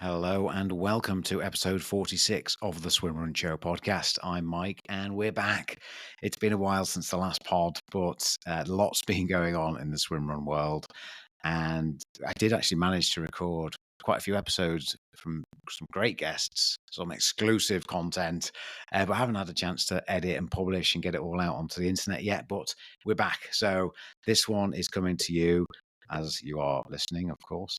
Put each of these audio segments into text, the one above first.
Hello and welcome to episode 46 of the Swimrun Show podcast. I'm Mike and we're back. It's been a while since the last pod, but lots been going on in the swimrun world. And I did actually manage to record quite a few episodes from some great guests, some exclusive content, but I haven't had a chance to edit and publish and get it all out onto the internet yet, but we're back. So this one is coming to you as you are listening, of course.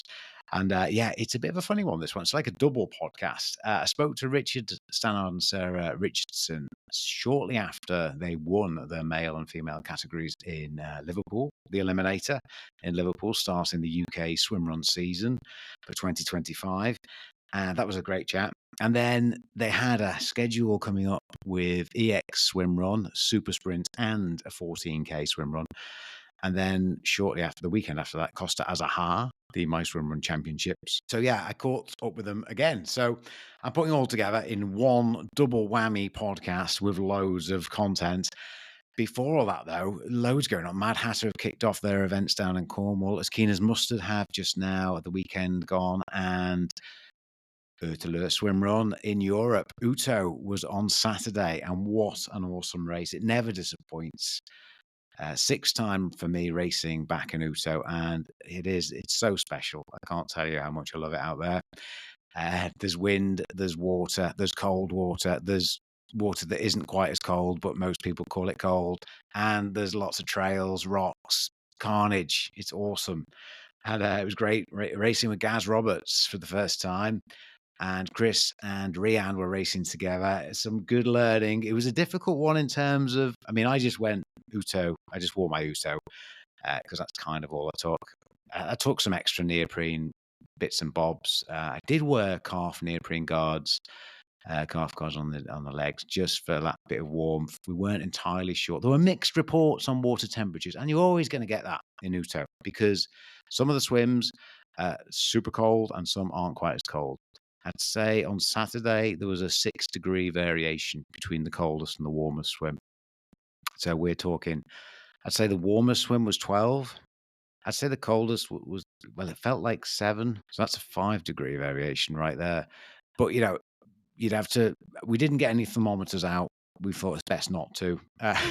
And it's a bit of a funny one, this one. It's like a double podcast. I spoke to Richard Stannard and Sarah Richardson shortly after they won their male and female categories in Liverpool, the Eliminator in Liverpool, starting the UK swimrun season for 2025. And that was a great chat. And then they had a schedule coming up with EX Swimrun, Super Sprint, and a 14K swimrun. And then shortly after, the weekend after that, Costa Azahar, the My Swimrun Championships. So yeah, I caught up with them again. So I'm putting it all together in one double whammy podcast with loads of content. Before all that, though, loads going on. Mad Hatter have kicked off their events down in Cornwall, as keen as Mustard have just now at the weekend gone, and OtillO Swimrun in Europe. Uto was on Saturday, and what an awesome race. It never disappoints. Sixth time for me racing back in Uto, and it's so special. I can't tell you how much I love it out there. There's wind, there's water, there's cold water, there's water that isn't quite as cold, but most people call it cold, and there's lots of trails, rocks, carnage. It's awesome. And it was great racing with Gaz Roberts for the first time. And Chris and Rian were racing together. Some good learning. It was a difficult one in terms of, I just went Uto. I just wore my Uto because that's kind of all I took. I took some extra neoprene bits and bobs. I did wear calf neoprene guards, calf guards on the legs, just for that bit of warmth. We weren't entirely sure. There were mixed reports on water temperatures, and you're always going to get that in Uto because some of the swims super cold and some aren't quite as cold. I'd say on Saturday, there was a 6-degree variation between the coldest and the warmest swim. So we're talking, I'd say the warmest swim was 12. I'd say the coldest was, it felt like 7. So that's a 5-degree variation right there. But, we didn't get any thermometers out. We thought it's best not to.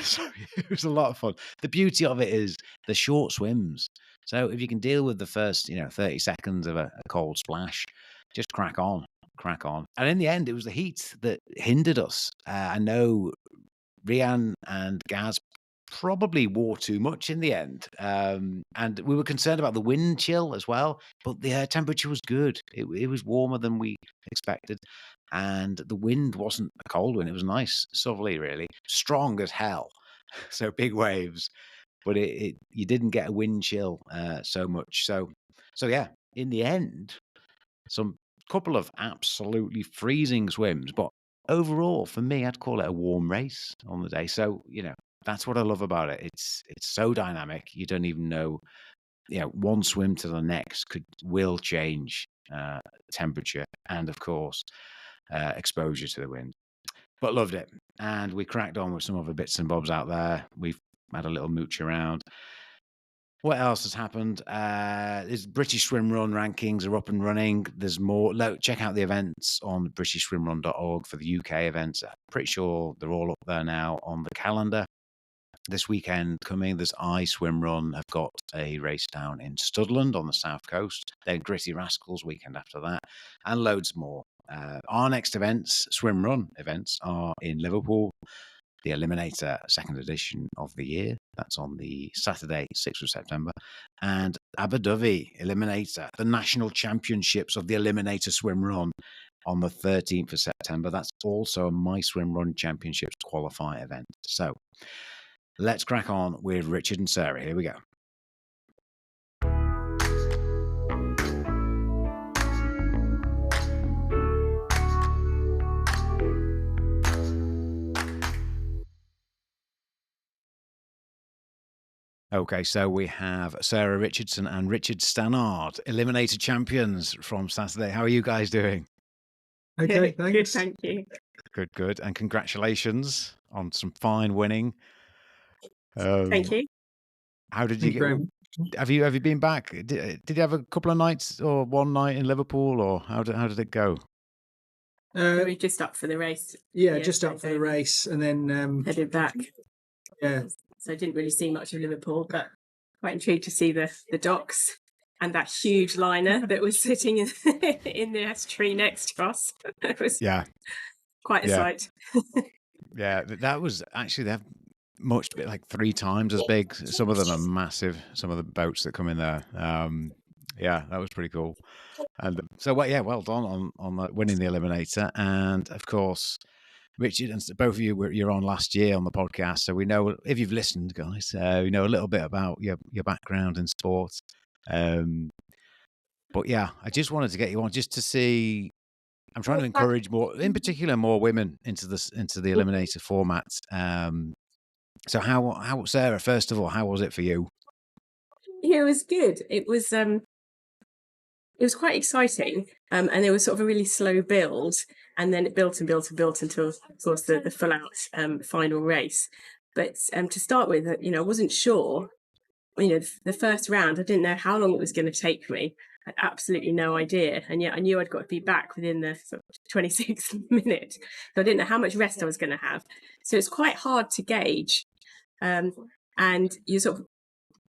So it was a lot of fun. The beauty of it is the short swims. So if you can deal with the first, 30 seconds of a cold splash, just crack on. And in the end, it was the heat that hindered us. I know Rian and Gaz probably wore too much in the end. And we were concerned about the wind chill as well, but the air temperature was good. It was warmer than we expected. And the wind wasn't a cold wind. It was nice, southerly, really. Strong as hell. So big waves. But you didn't get a wind chill so much. So yeah, in the end, some couple of absolutely freezing swims, but overall, for me, I'd call it a warm race on the day. So, that's what I love about it. It's so dynamic. You don't even know, one swim to the next will change temperature and, of course, exposure to the wind. But loved it. And we cracked on with some other bits and bobs out there. We've had a little mooch around. What else has happened? Is British Swimrun rankings are up and running. There's more. Check out the events on britishswimrun.org for the UK events. I'm pretty sure they're all up there now on the calendar. This weekend coming, there's iSwimrun. I've got a race down in Studland on the south coast. Then Gritty Rascals weekend after that, and loads more. Our next events, Swimrun events, are in Liverpool. The Eliminator second edition of the year. That's on the Saturday, 6th of September. And Abu Dhabi Eliminator, the national championships of the Eliminator Swimrun on the 13th of September. That's also a My Swimrun Championships qualifier event. So let's crack on with Richard and Sarah. Here we go. Okay, so we have Sarah Richardson and Richard Stannard, Eliminator champions from Saturday. How are you guys doing? Okay, thanks. Good, thank you. Good. And congratulations on some fine winning. Thank you. How did you get? Have you been back? Did you have a couple of nights or one night in Liverpool, or how did it go? We were just up for the race. Yeah, just up for the race, and then Headed back. yeah. So I didn't really see much of Liverpool, but quite intrigued to see the docks and that huge liner that was sitting in, in the estuary next to us. It was quite a sight. Yeah, that was actually they're much like 3 times as big. Some of them are massive. Some of the boats that come in there. Yeah, that was pretty cool. And so, well done on winning the Eliminator. And of course, Richard and both of you're on last year on the podcast, so we know if you've listened, guys. We know a little bit about your background in sport. But yeah, I just wanted to get you on just to see. I'm trying to encourage more, in particular, more women into the Eliminator format. So how Sarah, first of all, how was it for you? Yeah, it was good. It was quite exciting, and there was sort of a really slow build, and then it built and built and built until, of course, the full out final race. But to start with, I wasn't sure. The first round, I didn't know how long it was going to take me. I had absolutely no idea, and yet I knew I'd got to be back within the sort of 26th minute. So I didn't know how much rest I was going to have. So it's quite hard to gauge, and you're sort of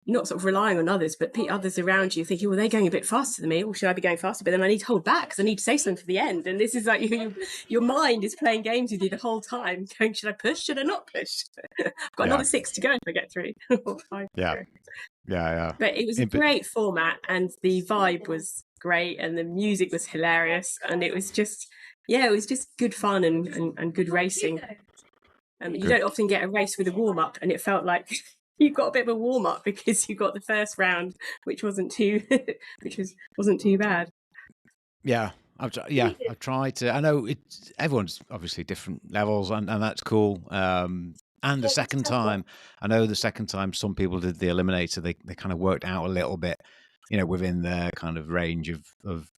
not sort of relying on others, but others around you thinking, well, they're going a bit faster than me, or should I be going faster? But then I need to hold back because I need to say something for the end. And this is like your mind is playing games with you the whole time, going, should I push? Should I not push? I've got another 6 to go if I get through. Or 5 to go. Yeah. But it was a great format, and the vibe was great, and the music was hilarious, and it was just good fun and good racing. You don't often get a race with a warm up, and it felt like you got a bit of a warm up because you got the first round, which wasn't too bad. Yeah, I've tried to. I know everyone's obviously different levels, and that's cool. And the second time, some people did the Eliminator. They kind of worked out a little bit, within their kind of range of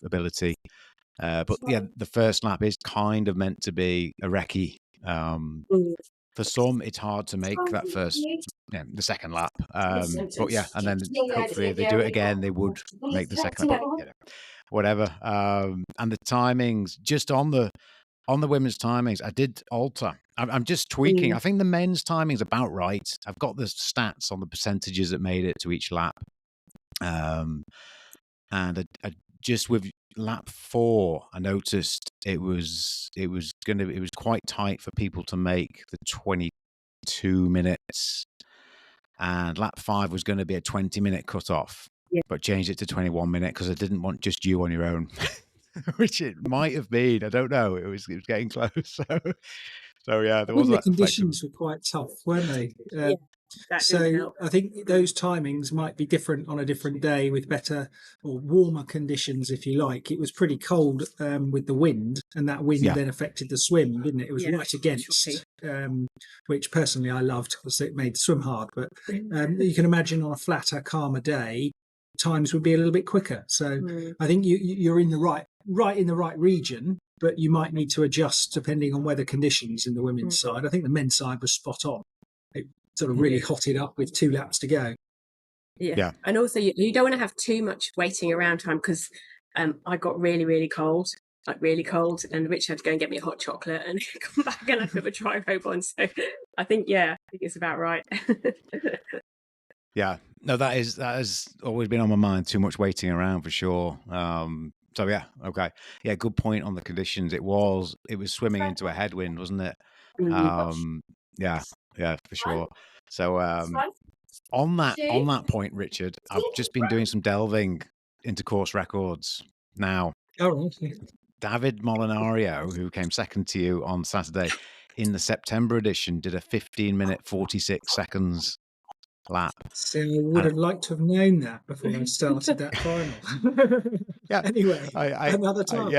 ability. But yeah, the first lap is kind of meant to be a recce. For some, it's hard to make that the second lap. But yeah, and then hopefully if they do it again, they would make the second lap. But, whatever. And the timings, just on the women's timings, I did alter. I'm just tweaking. I think the men's timing's about right. I've got the stats on the percentages that made it to each lap. And I just with lap 4, I noticed it was quite tight for people to make the 22 minutes, and lap 5 was going to be a 20-minute cutoff, but changed it to 21 minutes because I didn't want just you on your own, which it might have been. I don't know. It was getting close. So yeah, there was the that conditions were quite tough, weren't they? So I think those timings might be different on a different day with better or warmer conditions, if you like. It was pretty cold with the wind, and that wind then affected the swim, didn't it? It was right against, which personally I loved because it made the swim hard. But you can imagine on a flatter, calmer day, times would be a little bit quicker. So I think you're in the right region, but you might need to adjust depending on weather conditions in the women's side. I think the men's side was spot on. It sort of really hotted up with 2 laps to go. Yeah. And also you don't want to have too much waiting around time, because I got really, really cold, and Richard had to go and get me a hot chocolate and come back and I put a dry robe on. So I think it's about right. Yeah. No, that has always been on my mind. Too much waiting around for sure. So yeah, okay. Yeah, good point on the conditions. It was swimming into a headwind, wasn't it? Yeah, for sure. So on that point, Richard, I've just been doing some delving into course records now. Oh, David Molinario, who came second to you on Saturday in the September edition, did a 15-minute 46 seconds lap. So I would have liked to have known that before I started that final. Yeah. Anyway, another time.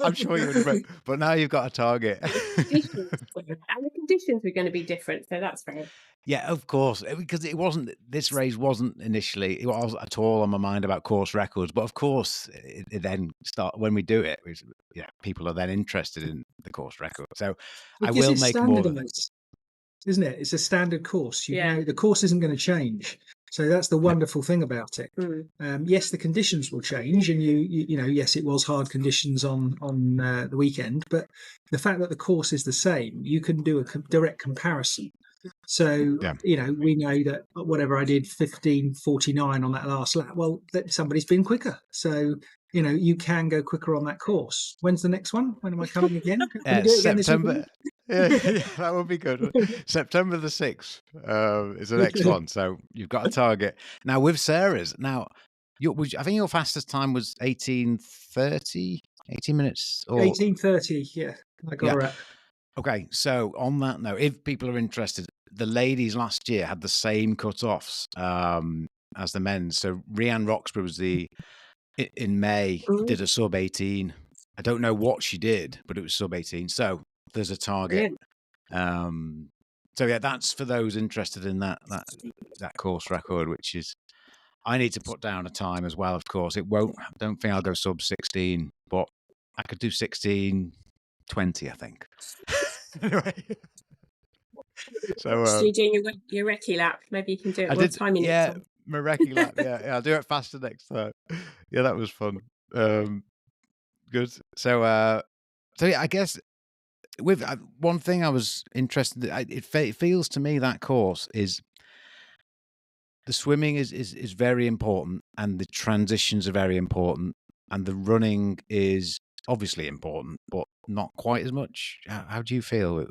I'm sure you would have, but now you've got a target. And the conditions were going to be different, so that's fair. Yeah, of course, because this race wasn't initially at all on my mind about course records, but of course it then when we do it, people are then interested in the course record. So because I will make more. Isn't it? It's a standard course. You know, the course isn't going to change. So that's the wonderful thing about it. Yes, the conditions will change, and you know, yes, it was hard conditions on the weekend, but the fact that the course is the same, you can do a direct comparison. So, you know, we know that whatever I did 15:49 on that last lap, well, somebody's been quicker. So, you know, you can go quicker on that course. When's the next one? When am I coming again? Can we do it again this September. Yeah, that would be good. September the 6th is the next one. So you've got a target. Now with Sarah's, now I think your fastest time was 18:30, 18 minutes or 18:30. Yeah, I got her at. Okay, so on that note, if people are interested, the ladies last year had the same cut-offs as the men's. So Rhiannon Roxburgh was in May, did a sub 18. I don't know what she did, but it was sub 18. So there's a target. So yeah, that's for those interested in that course record, which is, I need to put down a time as well. Of course, I don't think I'll go sub 16, but I could do 16:20, I think. Anyway, so you're doing your recce lap. Maybe you can do it. What time you need? My recce lap. Yeah, I'll do it faster next time. Yeah, that was fun. Good. So yeah, I guess with one thing I was interested in, it feels to me that course is the swimming is very important, and the transitions are very important, and the running is obviously important, but not quite as much. How do you feel?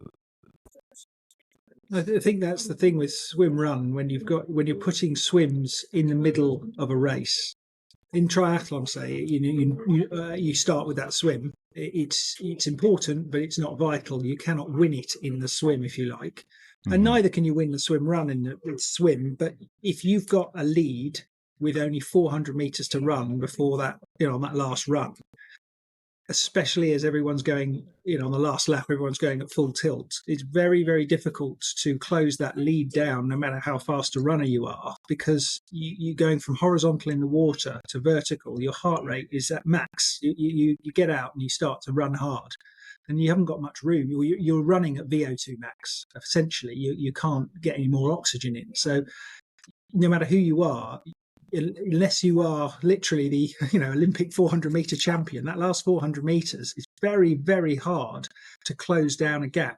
I think that's the thing with Swimrun, when you're putting swims in the middle of a race. In triathlon, say, you start with that swim. It's important, but it's not vital. You cannot win it in the swim, if you like, and neither can you win the swim run in the swim. But if you've got a lead with only 400 meters to run before that, you know, on that last run, especially as everyone's going, you know, on the last lap, everyone's going at full tilt, it's very, very difficult to close that lead down, no matter how fast a runner you are, because you're going from horizontal in the water to vertical. Your heart rate is at max. You get out and you start to run hard, and you haven't got much room. You're running at VO2 max. Essentially, you can't get any more oxygen in. So no matter who you are, unless you are literally the, you know, Olympic 400 meter champion, that last 400 meters is very, very hard to close down a gap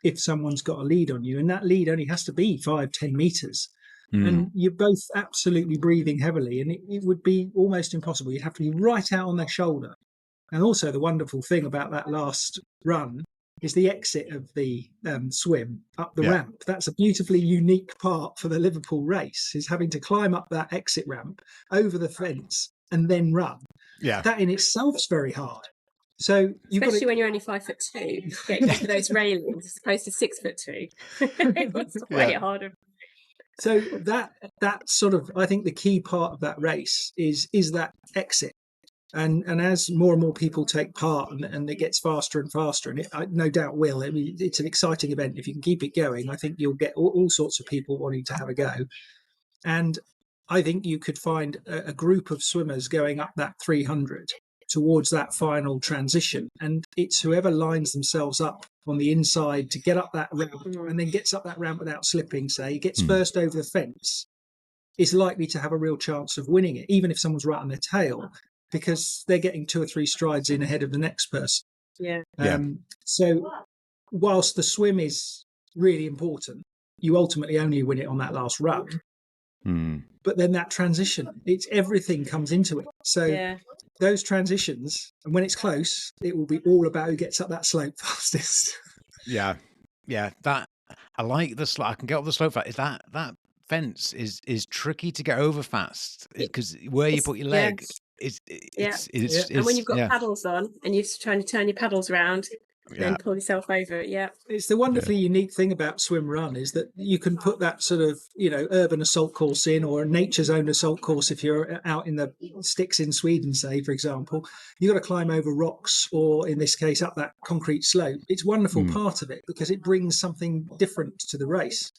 if someone's got a lead on you, and that lead only has to be 5-10 meters. And you're both absolutely breathing heavily, and it would be almost impossible. You'd have to be right out on their shoulder. And also the wonderful thing about that last run is the exit of the swim up the ramp. That's a beautifully unique part for the Liverpool race, is having to climb up that exit ramp over the fence and then run. Yeah, that in itself is very hard. So especially when you're only 5'2", getting over those railings as opposed to 6'2". It's way harder. So that sort of, I think the key part of that race is that exit. And as more and more people take part, and it gets faster and faster, and it no doubt will. I mean, it's an exciting event. If you can keep it going, I think you'll get all sorts of people wanting to have a go. And I think you could find a group of swimmers going up that 300 towards that final transition. And it's whoever lines themselves up on the inside to get up that ramp, and then gets up that ramp without slipping, say, gets first over the fence, is likely to have a real chance of winning it, even if someone's right on their tail, because they're getting 2 or 3 strides in ahead of the next person. So whilst the swim is really important, you ultimately only win it on that last run. But then that transition, everything comes into it. So those transitions, and when it's close, it will be all about who gets up that slope fastest. That I like the slope. I can get up the slope fast. That fence is tricky to get over fast, because where you put your leg. And when you've got paddles on and you're trying to turn your paddles around, then pull yourself over. It's the wonderfully unique thing about Swimrun, is that you can put that sort of, you know, urban assault course in, or a nature's own assault course. If you're out in the sticks in Sweden, say, for example, you've got to climb over rocks, or in this case up that concrete slope. It's a wonderful part of it, because it brings something different to the race.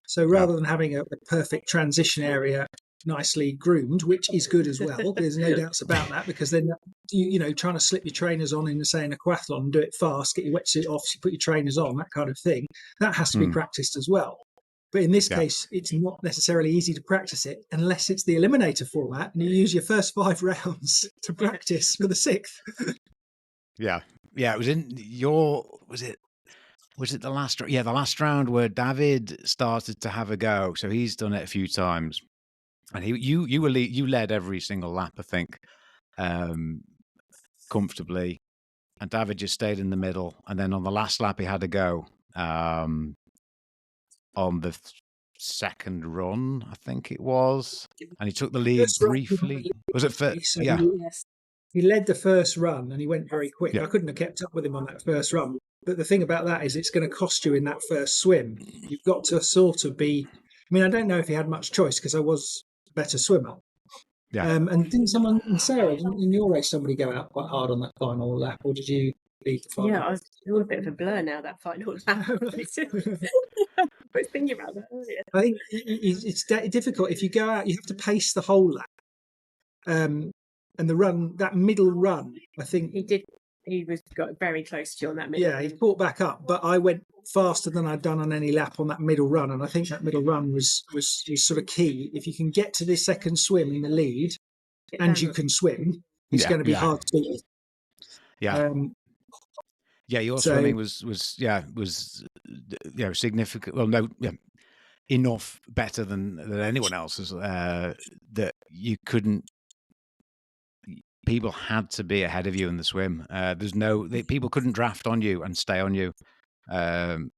So rather than having a perfect transition area nicely groomed, which is good as well, there's no doubts about that, because then you know, trying to slip your trainers on in, say, in a aquathlon, do it fast, get your wetsuit off, you put your trainers on, that kind of thing, that has to be practiced as well. But in this case, it's not necessarily easy to practice it unless it's the Eliminator format and you use your first 5 rounds to practice for the 6th. Yeah. It was in your, was it the last? Yeah, the last round where David started to have a go. So he's done it a few times, and you led every single lap, I think, comfortably, and David just stayed in the middle. And then on the last lap, he had a go on the second run, I think it was, and he took the lead briefly. Was it for? So Yeah. He led the first run and he went very quick. I couldn't have kept up with him on that first run. But the thing about that is it's going to cost you in that first swim. You've got to sort of be... I mean, I don't know if he had much choice because I was a better swimmer. Yeah. And didn't someone, Sarah, in your race, somebody go out quite hard on that final lap, or did you lead the final? Yeah, I was all a bit of a blur now, that final lap. I was thinking about that earlier. I think it's difficult. If you go out, you have to pace the whole lap. And the run, that middle run, I think he got very close to you on that middle. Yeah, he brought back up, but I went faster than I'd done on any lap on that middle run, and I think that middle run was sort of key. If you can get to this second swim in the lead, and you can swim, it's going to be hard to beat. Yeah. Your swimming was significant. Well, no, enough better than anyone else's that you couldn't. People had to be ahead of you in the swim. People couldn't draft on you and stay on you on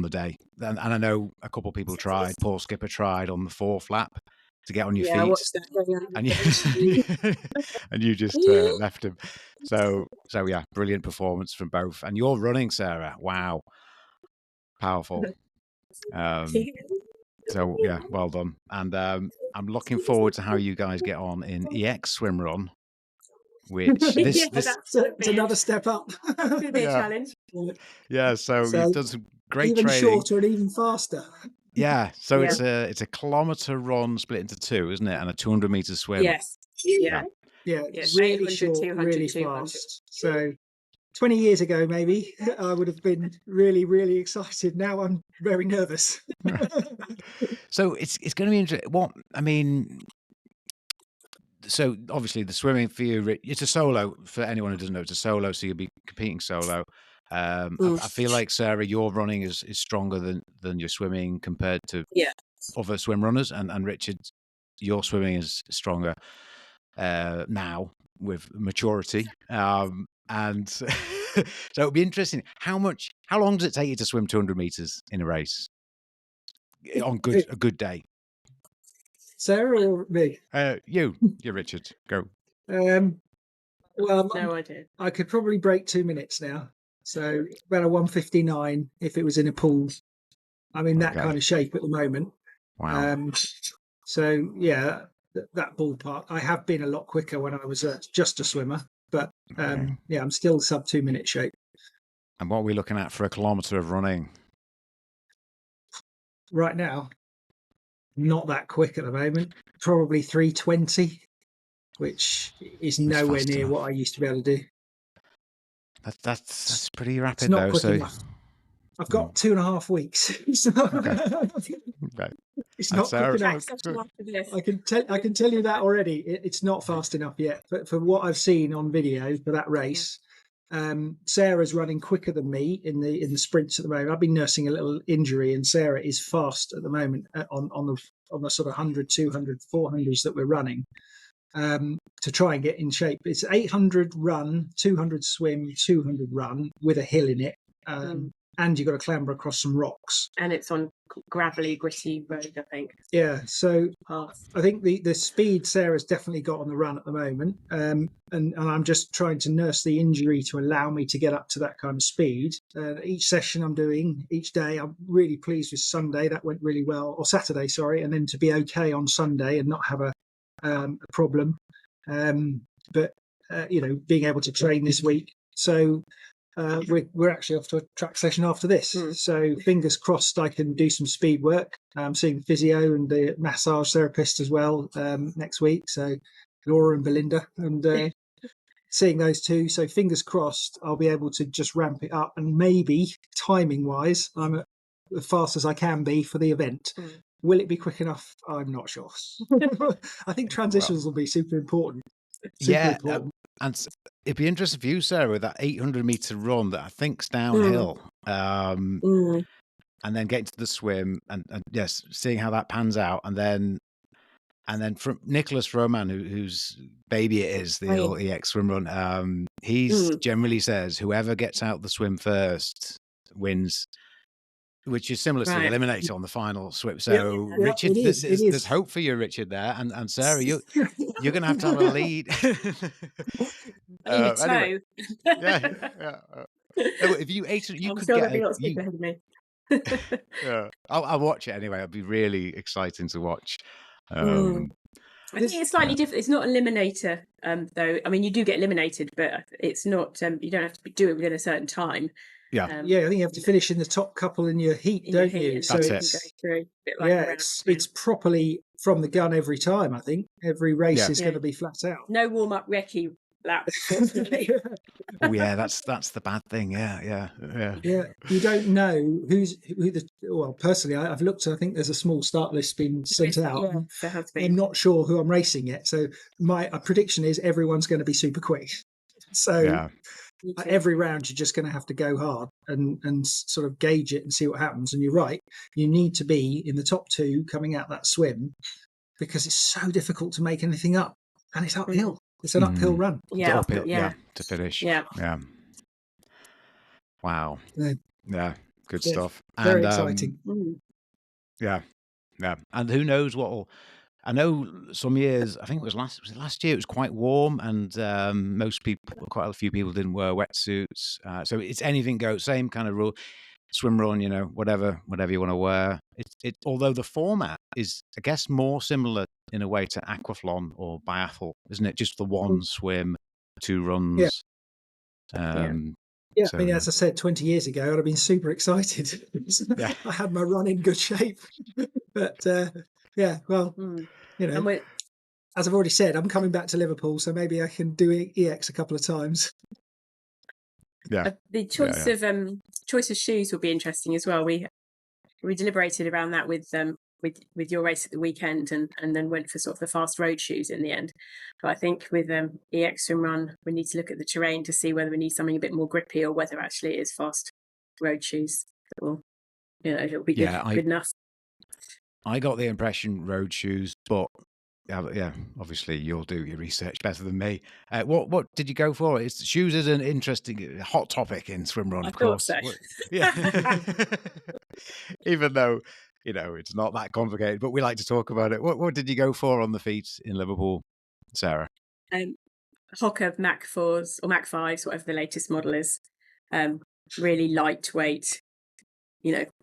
the day. And I know a couple of people tried. Paul Skipper tried on the 4th lap to get on your feet. I watched that. And you just left him. So yeah, brilliant performance from both. And your running, Sarah, wow, powerful. So yeah, well done. And I'm looking forward to how you guys get on in EX Swimrun. Which this it's another step up. It'll be a challenge. Yeah, so you've done some great even training. Shorter and even faster. Yeah, so it's a kilometre run split into 2, isn't it? And a 200 metre swim. Yes. Yeah. Really short, 200, really 200. Fast. So 20 years ago, maybe I would have been really, really excited. Now I'm very nervous. So it's going to be interesting. So obviously the swimming for you, it's a solo. For anyone who doesn't know, it's a solo, so you'll be competing solo. I feel like, Sarah, your running is stronger than your swimming compared to other swim runners, and Richard, your swimming is stronger now with maturity. And so it'll be interesting. How long does it take you to swim 200 meters in a race on a good day? Sarah or me? You, Richard. Go. Well, no idea. I could probably break 2 minutes now. So about a 1:59 if it was in a pool. I'm in that kind of shape at the moment. Wow. So yeah, that ballpark. I have been a lot quicker when I was just a swimmer, but I'm still sub 2 minute shape. And what are we looking at for a kilometre of running? Right now, not that quick at the moment. Probably 3:20, which is nowhere near what I used to be able to do. That's pretty rapid, it's not though. Quick enough. I've got 2.5 weeks. It's not quick enough. I can tell you that already. It's not fast enough yet. But for what I've seen on video for that race, Sarah's running quicker than me in the sprints at the moment. I've been nursing a little injury, and Sarah is fast at the moment on the sort of 100, 200, 400s that we're running to try and get in shape. It's 800 run, 200 swim, 200 run with a hill in it. And you've got to clamber across some rocks. And it's on gravelly, gritty road, I think. Yeah, so I think the speed Sarah's definitely got on the run at the moment. And I'm just trying to nurse the injury to allow me to get up to that kind of speed. Each session I'm doing, each day, I'm really pleased with Sunday. That went really well. Or Saturday, sorry. And then to be okay on Sunday and not have a problem. But being able to train this week. So... we're actually off to a track session after this. So fingers crossed I can do some speed work. I'm seeing physio and the massage therapist as well next week. So Laura and Belinda, and seeing those two. So fingers crossed I'll be able to just ramp it up, and maybe timing wise I'm at as fast as I can be for the event. Will it be quick enough? I'm not sure. I think transitions will be super important. And it'd be interesting for you, Sarah, with that 800-meter run that I think's downhill, and then getting to the swim, and yes, seeing how that pans out, and then from Nicholas Roman, whose baby it is, the old EX swim run, he's generally says whoever gets out the swim first wins, which is similar to the Eliminator on the final swim. So Richard, there's hope for you, Richard, there, and Sarah, you're going to have a lead. Anyway. If you ate it, you could get lots of people ahead of me. I'll watch it anyway. It'll be really exciting to watch. I think it's slightly different. It's not Eliminator, though. I mean, you do get eliminated, but it's not. You don't have to do it within a certain time. I think you have to finish in the top couple in your heat, don't you? So it's properly from the gun every time. I think every race is going to be flat out. No warm up recce lap. That's the bad thing. Yeah. You don't know well, personally, I've looked. I think there's a small start list being sent out. There has been. I'm not sure who I'm racing yet, so my prediction is everyone's going to be super quick. So every round you're just going to have to go hard and sort of gauge it and see what happens. And you're right, you need to be in the top 2 coming out that swim, because it's so difficult to make anything up, and it's uphill. It's an uphill run. Uphill, to finish. Yeah. Wow. Yeah. Good stuff. Very exciting. Yeah. And who knows what will. I know some years, I think it was last year, it was quite warm, and quite a few people didn't wear wetsuits. So it's anything goes, same kind of rule. Swim run, whatever you want to wear. Although the format is, I guess, more similar in a way to aquathlon or biathlon, isn't it? Just the one swim, 2 runs. I mean, as I said, 20 years ago, I'd have been super excited. I had my run in good shape. But as I've already said, I'm coming back to Liverpool, so maybe I can do EX a couple of times. The choice of shoes will be interesting as well. We deliberated around that with your race at the weekend, and then went for sort of the fast road shoes in the end. But I think with EX Swimrun, we need to look at the terrain to see whether we need something a bit more grippy, or whether actually it is fast road shoes that will, it'll be good enough. I got the impression road shoes, but obviously you'll do your research better than me. What did you go for? Shoes is an interesting hot topic in swimrun, of course. So. Even though it's not that complicated, but we like to talk about it. What did you go for on the feet in Liverpool, Sarah? Hoka Mach 4s or Mach 5s, whatever the latest model is. Really lightweight,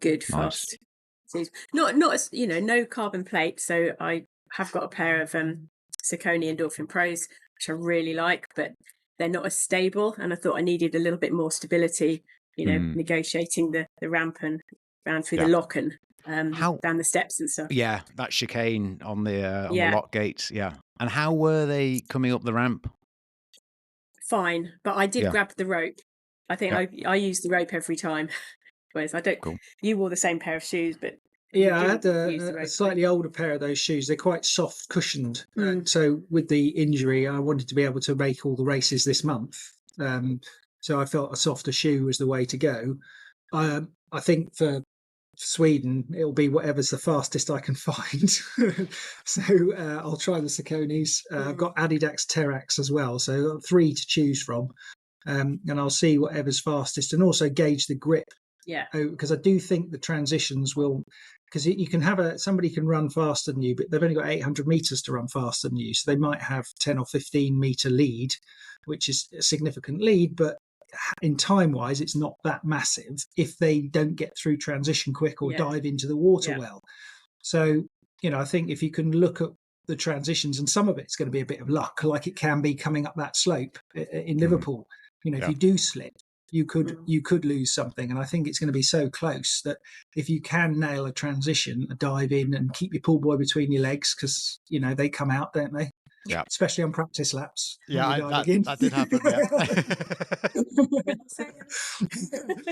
good, fast. Nice. Not no carbon plate. So I have got a pair of Saucony Endorphin Pros, which I really like, but they're not as stable. And I thought I needed a little bit more stability, negotiating the ramp and round through the lock and down the steps and stuff. Yeah, that chicane on the lock gates. Yeah. And how were they coming up the ramp? Fine, but I did grab the rope. I think I use the rope every time. Whereas I don't. Cool. You wore the same pair of shoes, but I had a slightly older pair of those shoes. They're quite soft cushioned. So with the injury, I wanted to be able to make all the races this month. So I felt a softer shoe was the way to go. I think for Sweden, it'll be whatever's the fastest I can find. So I'll try the Sauconys. I've got Adidas Terrax as well. So I've got 3 to choose from. And I'll see whatever's fastest, and also gauge the grip. Yeah. Because I do think the transitions will, because you can have somebody can run faster than you, but they've only got 800 meters to run faster than you. So they might have 10 or 15 meter lead, which is a significant lead, but in time wise, it's not that massive if they don't get through transition quick or dive into the water well. So, I think if you can look at the transitions, and some of it's going to be a bit of luck, like it can be coming up that slope in Liverpool. If you do slip, you could lose something, and I think it's going to be so close that if you can nail a transition, a dive in, and keep your pull buoy between your legs, because they come out, don't they? Yeah, especially on practice laps. Yeah, that did happen.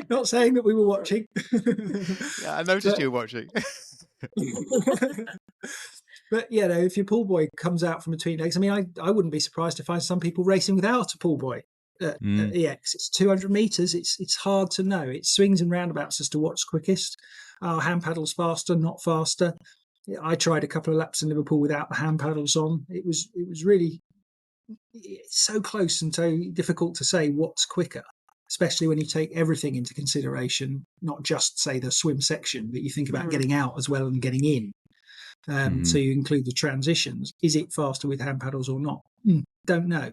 Not saying that we were watching. Yeah, I noticed you were watching. But you know, if your pull buoy comes out from between legs, I mean, I wouldn't be surprised to find some people racing without a pull buoy at EX. It's 200 meters. It's hard to know. It swings and roundabouts as to what's quickest. Hand paddles faster, not faster. I tried a couple of laps in Liverpool without the hand paddles on. It was really so close and so difficult to say what's quicker, especially when you take everything into consideration, not just say the swim section, but you think about getting out as well and getting in. So you include the transitions. Is it faster with hand paddles or not? Don't know.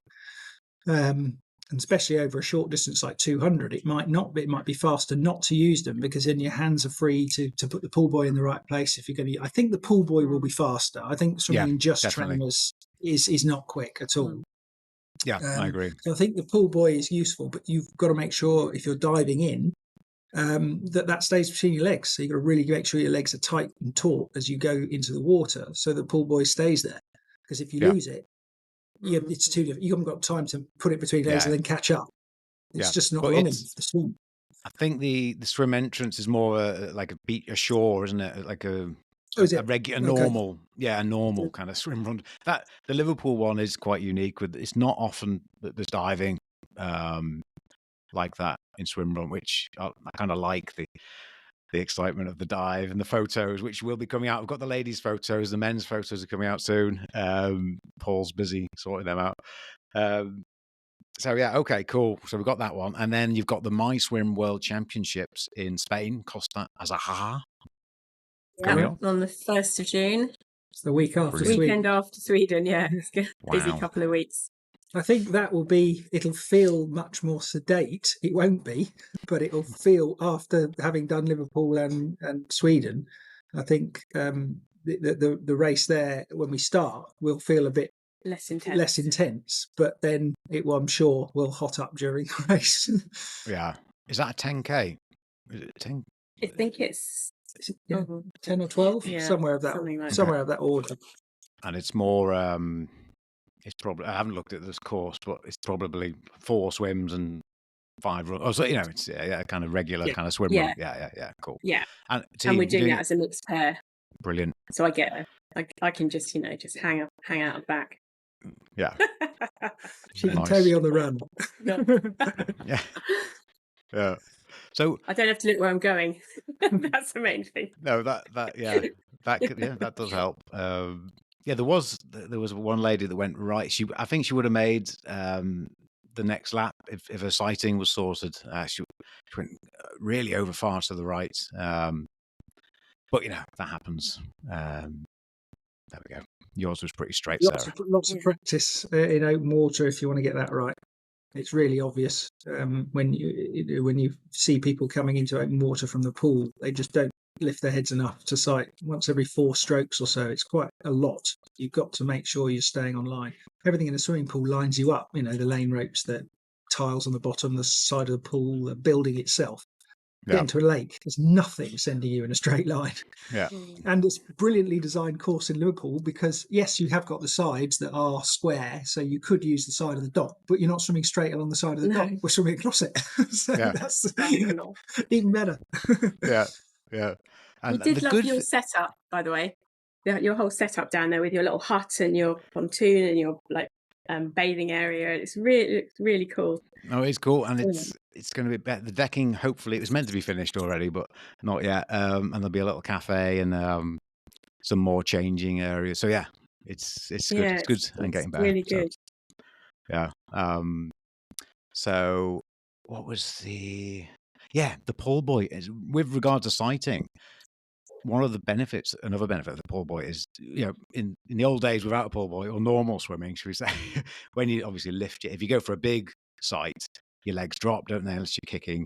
And especially over a short distance like 200, it might not be. It might be faster not to use them, because then your hands are free to put the pull buoy in the right place. If you're going to, I think the pull buoy will be faster. I think swimming in just trainers is not quick at all. Yeah, I agree. So I think the pull buoy is useful, but you've got to make sure if you're diving in, that stays between your legs. So you've got to really make sure your legs are tight and taut as you go into the water, so the pull buoy stays there. Because if you lose it, it's too difficult. You haven't got time to put it between legs and then catch up. It's just not long enough to swim. I think the swim entrance is more like a beach ashore, isn't it? Like a regular, normal, a normal kind of swim run. That the Liverpool one is quite unique. With it's not often that there's diving like that in Swimrun, which I kind of like the excitement of the dive and the photos, which will be coming out. We've got the ladies' photos, the men's photos are coming out soon. Paul's busy sorting them out. So yeah, okay, cool. So we've got that one, and then you've got the My Swim World Championships in Spain, Costa, Azahar. Yeah, on the 1st of June. It's the week after Sweden. Weekend after Sweden, yeah. It's a busy couple of weeks. I think it'll feel much more sedate. It won't be, but it'll feel, after having done Liverpool and Sweden, I think the race there, when we start, will feel a bit less intense, but then it will, I'm sure, will hot up during the race. Yeah. Is that a 10K? Is it 10? I think it's 10 or 12, somewhere of that order. And it's more, it's probably, I haven't looked at this course, but it's probably 4 swims and 5 runs. Oh, so, you know, it's a kind of regular kind of swim run. Yeah, cool. Yeah. And we're doing that as a mixed pair. Brilliant. So I can just, just hang out and back. Yeah. She can carry on the run. Yeah. Yeah. So I don't have to look where I'm going. That's the main thing. No, that does help. There was one lady that went right. I think she would have made the next lap if her sighting was sorted. She went really over far to the right. But that happens. There we go. Yours was pretty straight, Sarah. Lots of practice in open water if you want to get that right. It's really obvious when you see people coming into open water from the pool. They just don't lift their heads enough to sight. Once every 4 strokes or so, it's quite a lot. You've got to make sure you're staying on line. Everything in the swimming pool lines you up. The lane ropes, the tiles on the bottom, the side of the pool, the building itself. Get into a lake, there's nothing sending you in a straight line. Yeah. And it's a brilliantly designed course in Liverpool because, yes, you have got the sides that are square, so you could use the side of the dock, but you're not swimming straight along the side of the dock. We're swimming across it. So that's even better. Yeah. And we did love your setup, by the way. Your whole setup down there with your little hut and your pontoon and your bathing area. It's really cool. Oh, it's cool, and it's going to be better. The decking, hopefully, it was meant to be finished already, but not yet. And there'll be a little cafe and some more changing areas. So yeah, it's good. It's good and getting better. Really good. So, so what was the pull buoy is with regard to sighting. One of the benefits, another benefit of the pull buoy is, in the old days without a pull buoy or normal swimming, should we say, when you obviously lift it, if you go for a big sight, your legs drop, don't they, unless you're kicking.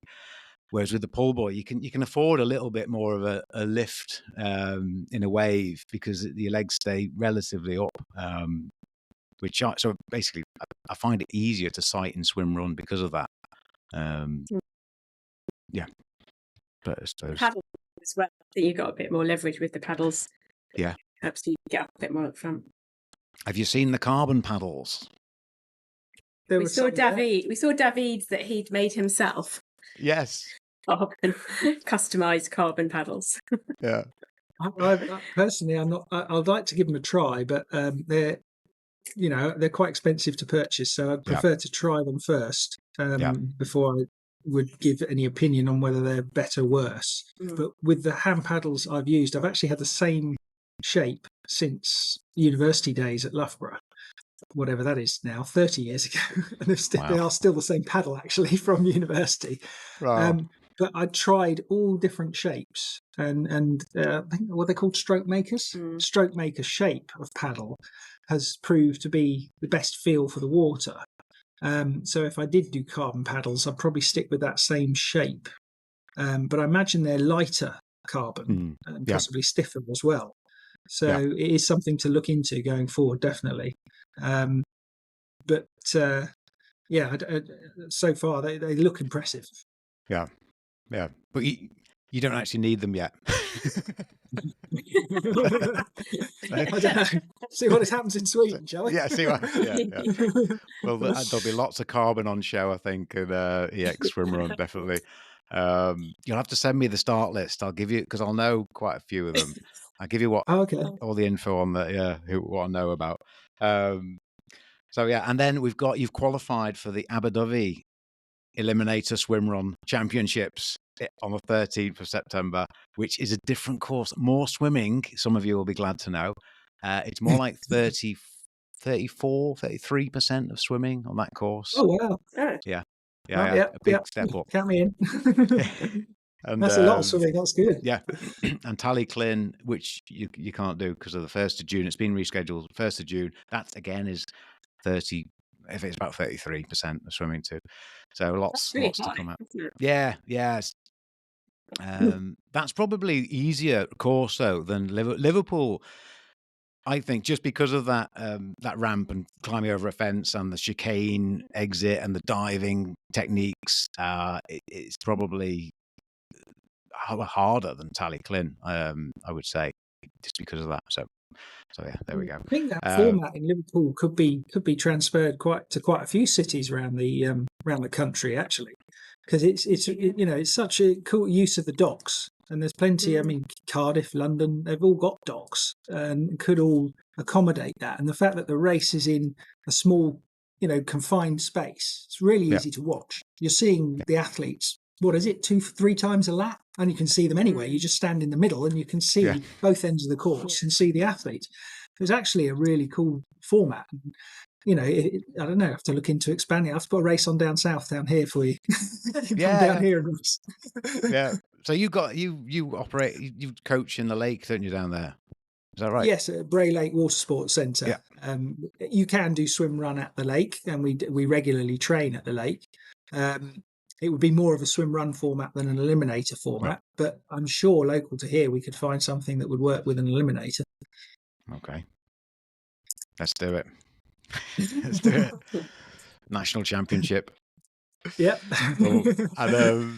Whereas with the pull buoy, you can afford a little bit more of a lift in a wave because your legs stay relatively up. So basically, I find it easier to sight and swim run because of that. Yeah. But I suppose paddle as well. I think you've got a bit more leverage with the paddles. Yeah. Helps you get up a bit more up front. Have you seen the carbon paddles? there We was saw some there. David. We saw David's that he'd made himself. Yes. Customized carbon paddles. Yeah. I personally, I'm not. I'd like to give them a try, but they're they're quite expensive to purchase, so I'd prefer to try them first before I would give any opinion on whether they're better or worse. But with the hand paddles I've used, I've actually had the same shape since university days at Loughborough, whatever that is now, 30 years ago. And they are still the same paddle, actually, from university. Wow. But I tried all different shapes, and I think what they're called stroke makers. Stroke maker shape of paddle has proved to be the best feel for the water. So if I did do carbon paddles, I'd probably stick with that same shape. But I imagine they're lighter carbon and possibly stiffer as well. So it is something to look into going forward, definitely. But so far they look impressive. Yeah. Yeah. But you don't actually need them yet. I don't know. See what happens in Sweden, shall we? Yeah, see what. Yeah. Well, there'll be lots of carbon on show, I think, in EX Swimrun, definitely. You'll have to send me the start list. I'll give you, because I'll know quite a few of them. I'll give you all the info on that. What I know about. So and then you've qualified for the Abu Dhabi Eliminator Swimrun Championships on the 13th of September, which is a different course, more swimming. Some of you will be glad to know. It's more like 33% of swimming on that course. Oh, wow. Yeah. A big step up. Count me in. And that's a lot of swimming. That's good. Yeah. And Tallyclin, which you can't do because of the 1st of June. It's been rescheduled 1st of June. That, again, is 30, if it's about 33% of swimming too. So lots to come out. Yeah. That's probably easier course though than Liverpool. I think just because of that ramp and climbing over a fence and the chicane exit and the diving techniques, it's probably harder than Tallyclin, I would say, just because of that. So yeah, there we go. I think that format in Liverpool could be transferred to quite a few cities around the country, actually, because it's such a cool use of the docks, and there's plenty. I mean, Cardiff, London, they've all got docks and could all accommodate that. And the fact that the race is in a small, confined space, it's really easy to watch. You're seeing the athletes. What is it, 2-3 times a lap? And you can see them anywhere. You just stand in the middle and you can see both ends of the course and see the athletes. It's actually a really cool format. I don't know, I have to look into expanding. I've got a race on down south down here for you. Come down here and race. Yeah. So you coach in the lake, don't you, down there? Is that right? Yes, at Bray Lake Water Sports Centre. Yeah. You can do swim run at the lake, and we regularly train at the lake. It would be more of a swim run format than an eliminator format, but I'm sure local to here we could find something that would work with an eliminator. Okay. Let's do it. Let's do it. National Championship. Yep. And,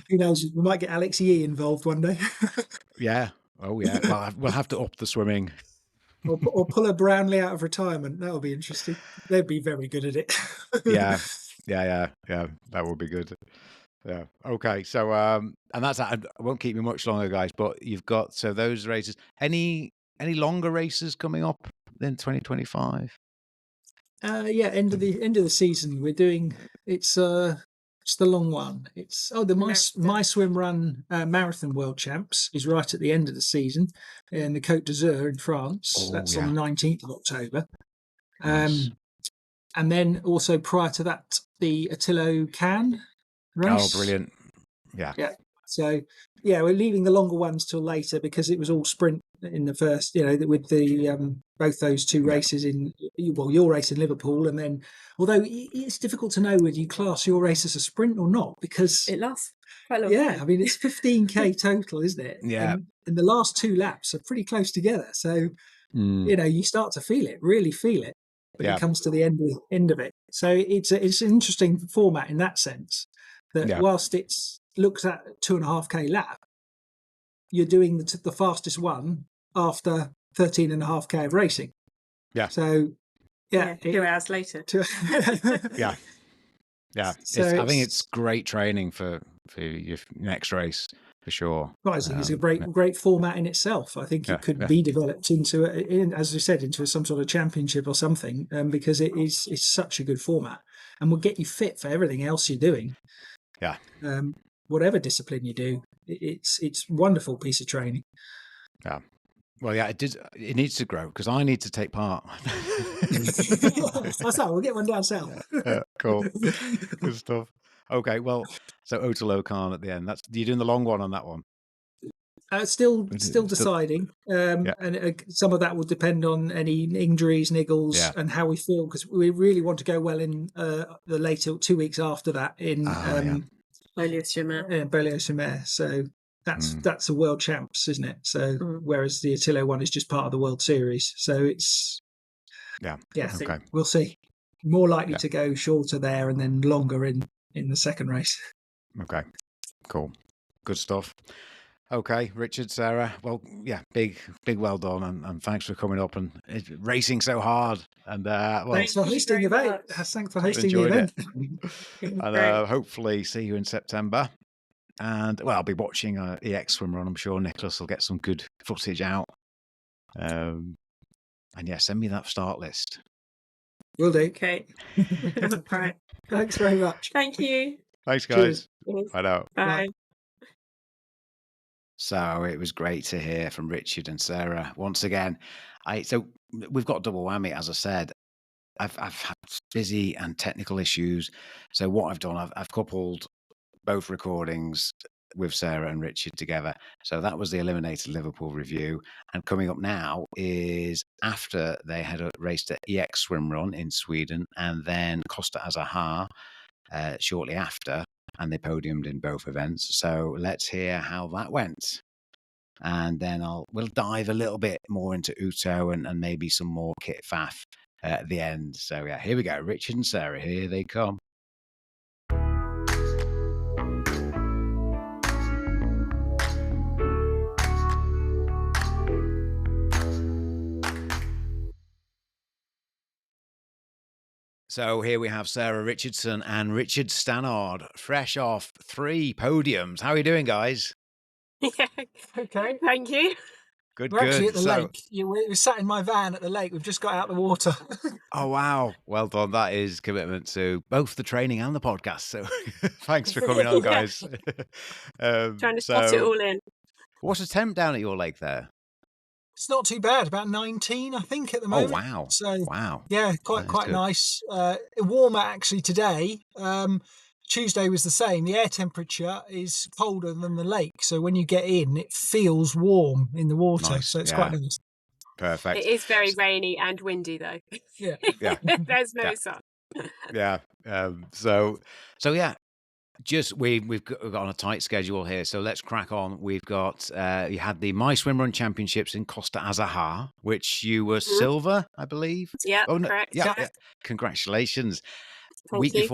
who knows? We might get Alex Yee involved one day. Yeah. Oh, yeah. Well, we'll have to up the swimming. or pull a Brownlee out of retirement. That would be interesting. They'd be very good at it. Yeah. That would be good. Yeah. Okay. So, and that's. I won't keep you much longer, guys. But you've got those races. Any longer races coming up in 2025? End of the season. We're doing. It's the long one. It's the my swim run marathon world champs is right at the end of the season in the Côte d'Azur in France. That's on the 19th of October. Nice. And then also prior to that, the OtillO Cannes race. Oh, brilliant. Yeah. So, we're leaving the longer ones till later because it was all sprint in the first, with the both those two races your race in Liverpool. And then, although it's difficult to know whether you class your race as a sprint or not, because it lasts quite a long time. I mean, it's 15K total, isn't it? Yeah. And the last 2 laps are pretty close together. So, you start to really feel it. But it comes to the end of it. So it's an interesting format in that sense. That whilst it looks at 2.5K lap, you're doing the fastest one after 13.5K of racing. Yeah. So 2 hours later. Yeah. Yeah, So I think it's great training for your next race for sure. I think it's a great format in itself. I think it could be developed into, as we said, into some sort of championship or something, because it's such a good format and will get you fit for everything else you're doing. Yeah. Whatever discipline you do, it's a wonderful piece of training. Yeah. Well, yeah, it needs to grow because I need to take part. We'll get one down south. Cool. Good stuff. Okay, well, so OtillO Khan at the end. You're doing the long one on that one. Still deciding, and some of that will depend on any injuries, niggles, and how we feel, because we really want to go well in the later 2 weeks after that in Beaulieu-sur-Mer. So that's a world champs, isn't it? So whereas the OtillO one is just part of the World Series, so it's okay. We'll see. More likely to go shorter there and then longer in the second race. Okay, cool, good stuff. Okay, Richard, Sarah. Well, yeah, big well done, and thanks for coming up and racing so hard. And thanks for hosting the event. Thanks for hosting the event. And hopefully see you in September. And well, I'll be watching EX Swimrun. I'm sure Nicholas will get some good footage out. And yeah, send me that start list. Will do. Okay. Right. Thanks very much. Thank you. Thanks, guys. Bye now. Bye. So it was great to hear from Richard and Sarah once again. So we've got double whammy, as I said. I've had busy and technical issues. So what I've done, I've coupled both recordings with Sarah and Richard together. So that was the Eliminator Liverpool review. And coming up now is after they had a race at EX Swimrun in Sweden and then Costa Azahar shortly after. And they podiumed in both events. So let's hear how that went. And then we'll dive a little bit more into Uto and maybe some more kit faff at the end. So yeah, here we go. Richard and Sarah, here they come. So here we have Sarah Richardson and Richard Stannard, fresh off 3 podiums. How are you doing, guys? Yeah. Okay. Thank you. We're actually at the lake. We're sat in my van at the lake. We've just got out of the water. Oh, wow. Well done. That is commitment to both the training and the podcast. So thanks for coming on, guys. Trying to spot it all in. What's the temp down at your lake there? It's not too bad. About 19, I think, at the moment. Oh, wow. So, wow. Yeah, quite nice. Warmer, actually, today. Tuesday was the same. The air temperature is colder than the lake. So when you get in, it feels warm in the water. Nice. So it's quite nice. Perfect. It is very rainy and windy, though. Yeah. There's no sun. Yeah. So yeah. We've got on a tight schedule here, so let's crack on. We've got you had the My Swimrun Championships in Costa Azahar, which you were silver, I believe. Yeah, correct. Yeah. Congratulations. Weekend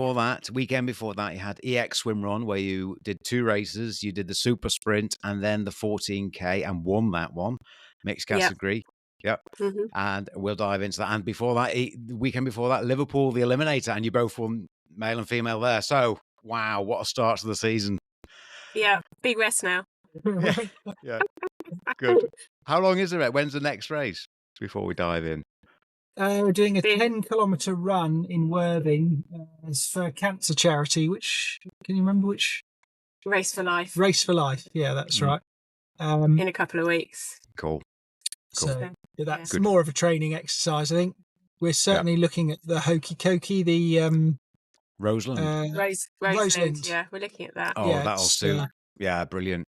before that, you had EX Swimrun, where you did 2 races. You did the super sprint and then the 14K and won that one, mixed category. Yep. Mm-hmm. And we'll dive into that. And before that, the weekend before that, Liverpool, the Eliminator, and you both won male and female there. So wow, what a start to the season. Yeah, big rest now. Yeah. Good. How long is it? When's the next race before we dive in? We're doing a 10-kilometre run in Worthing as for cancer charity. Can you remember which? Race for Life. Race for Life. Yeah, that's right. In a couple of weeks. Cool. So that's more of a training exercise, I think. We're certainly looking at the Hokey Cokey, the Roseland. Roseland. Yeah, we're looking at that. Oh, that'll suit. Yeah, brilliant.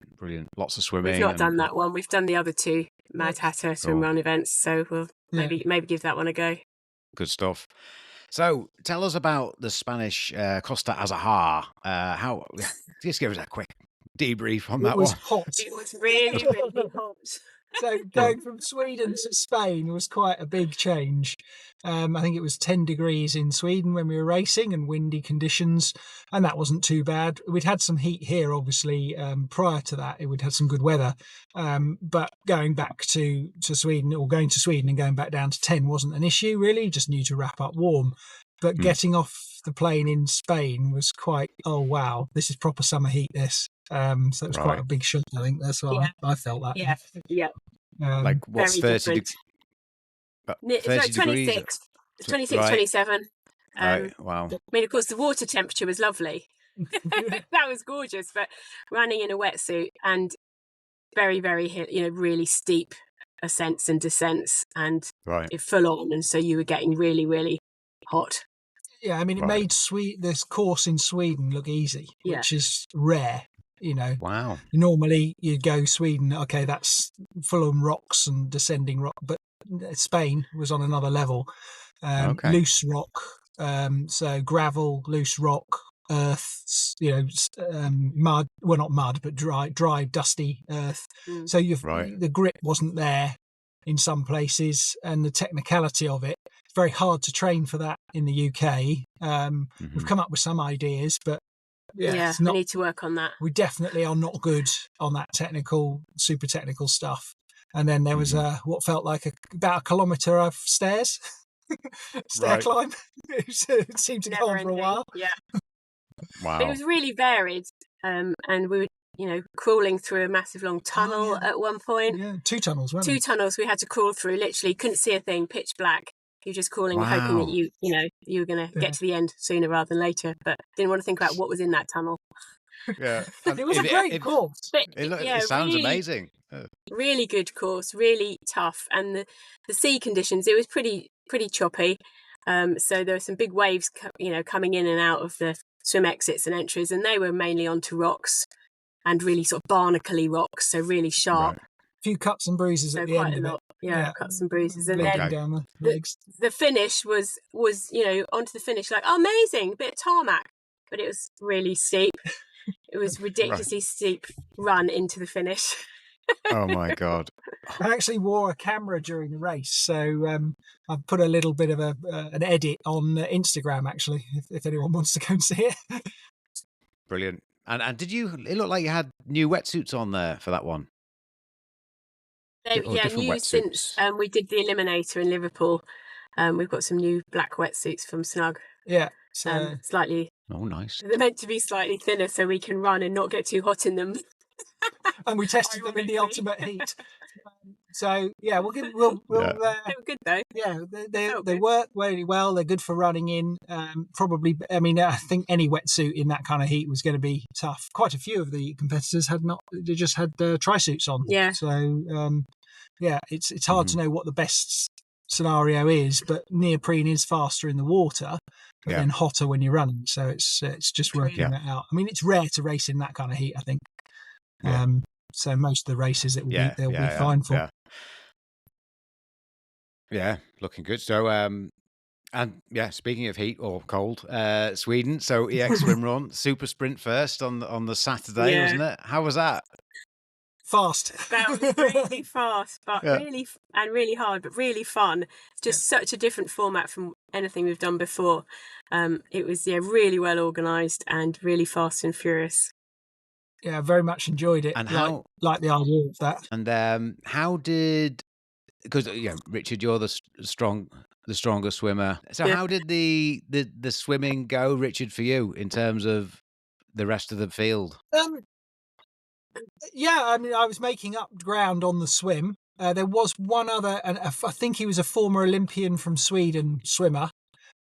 Lots of swimming. We've not done that one. We've done the other 2 Mad Hatter swim run events, so we'll maybe give that one a go. Good stuff. So tell us about the Spanish Costa Azahar. Just give us a quick debrief on that one. It was hot. It was really, really hot. So going from Sweden to Spain was quite a big change. I think it was 10 degrees in Sweden when we were racing and windy conditions, and that wasn't too bad. We'd had some heat here, obviously, prior to that. We'd had some good weather. But going back to Sweden, or going to Sweden and going back down to 10 wasn't an issue, really. Just knew to wrap up warm. but getting off the plane in Spain was quite, oh wow, this is proper summer heat. This, so it was quite a big shock. I think that's why I felt that. Yeah. Like what's very 30? It's like 26, 26, 27. Right. Wow. I mean, of course, the water temperature was lovely. That was gorgeous, but running in a wetsuit and very, very, really steep ascents and descents and full on. And so you were getting really, really hot. Yeah, I mean, it made this course in Sweden look easy, which is rare. Wow. Normally you'd go Sweden, okay, that's full on rocks and descending rock, but Spain was on another level. Loose rock, so gravel, loose rock, earth, mud, well, not mud, but dry, dusty earth. So the grip wasn't there in some places, and the technicality of it, it's very hard to train for that in the UK. We've come up with some ideas, but it's not, we need to work on that. We definitely are not good on that super technical stuff. And then there was what felt like about a kilometre of stairs, stair climb. It seemed to go on for a while. Yeah. Wow. It was really varied, and we were, crawling through a massive long tunnel at one point. Yeah, 2 tunnels, weren't Two tunnels we had to crawl through. Literally, couldn't see a thing, pitch black. You're just crawling, hoping that you were going to get to the end sooner rather than later, but didn't want to think about what was in that tunnel. Yeah, it was a great course. It sounds really amazing. Really good course, really tough, and the sea conditions. It was pretty choppy. So there were some big waves, coming in and out of the swim exits and entries, and they were mainly onto rocks and really sort of barnacle-y rocks, so really sharp. A few cuts and bruises at the end of it. Yeah, cuts and bruises, and then down the legs. The finish was onto the finish, like amazing, bit of tarmac, but it was really steep. It was ridiculously steep run into the finish. Oh my God. I actually wore a camera during the race, so I've put a little bit of an edit on Instagram, actually, if anyone wants to go and see it. Brilliant. And it looked like you had new wetsuits on there for that one. New since we did the Eliminator in Liverpool. We've got some new black wetsuits from Snug. Yeah. Slightly. Oh, nice. They're meant to be slightly thinner so we can run and not get too hot in them. And we tested them in the ultimate heat. So yeah, we'll they were good though. Yeah, they work really well. They're good for running in. Probably, I mean, I think any wetsuit in that kind of heat was going to be tough. Quite a few of the competitors they just had tri-suits on. Yeah. So it's hard to know what the best scenario is, but neoprene is faster in the water, but then hotter when you're running. So it's just working that out. I mean, it's rare to race in that kind of heat, I think. Yeah. So most of the races they'll be fine for. Yeah, looking good. So speaking of heat or cold, Sweden. So EX Swimrun super sprint first on the Saturday, wasn't it? How was that? Fast. That was really fast, but really hard, but really fun. Just such a different format from anything we've done before. It was really well organised and really fast and furious. Yeah, very much enjoyed it. And like the idea of that. And how did, because Richard, you're the stronger swimmer. So how did the swimming go, Richard, for you in terms of the rest of the field? I mean, I was making up ground on the swim. There was one other, and I think he was a former Olympian from Sweden swimmer.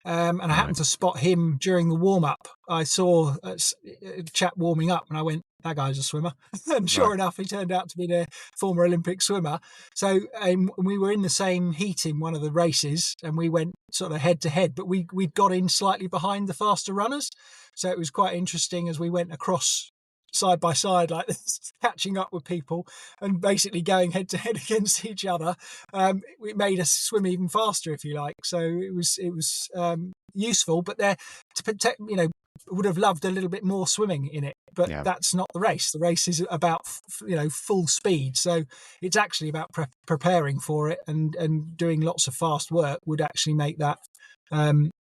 And I happened to spot him during the warm-up. I saw a chap warming up, and I went, that guy's a swimmer. And sure enough, he turned out to be a former Olympic swimmer. So we were in the same heat in one of the races, and we went sort of head-to-head, but we'd got in slightly behind the faster runners. So it was quite interesting as we went across side by side like this, catching up with people and basically going head to head against each other. It made us swim even faster, if you like. So it was useful, but to protect, would have loved a little bit more swimming in it, but that's not the race. The race is about full speed, so it's actually about preparing for it, and doing lots of fast work would actually make that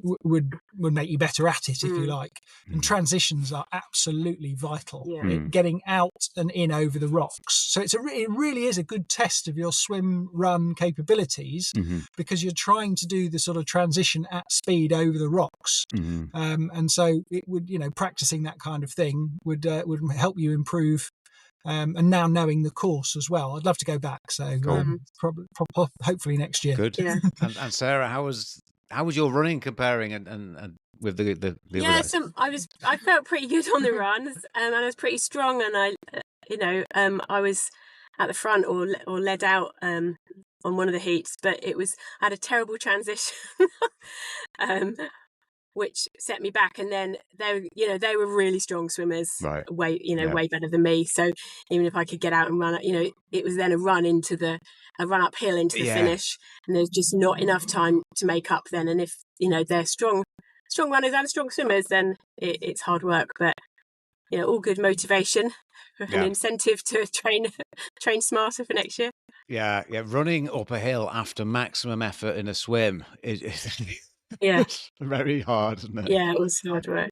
would make you better at it, if you like. And transitions are absolutely vital. Getting out and in over the rocks. So it really is a good test of your swim run capabilities, because you're trying to do the sort of transition at speed over the rocks. And so it would, practicing that kind of thing would help you improve. And now knowing the course as well, I'd love to go back. So probably, hopefully next year. Good. And Sarah, how was your running comparing and with the other guys? I felt pretty good on the runs, and I was pretty strong, and I was at the front or led out on one of the heats, but I had a terrible transition. Which set me back, and then they were really strong swimmers, right? Way better than me. So even if I could get out and run, it was then a run uphill into the finish, and there's just not enough time to make up then. And if they're strong runners and strong swimmers, then it's hard work, but all good motivation, an incentive to train smarter for next year. Yeah, running up a hill after maximum effort in a swim is very hard, isn't it? Yeah, it was hard work.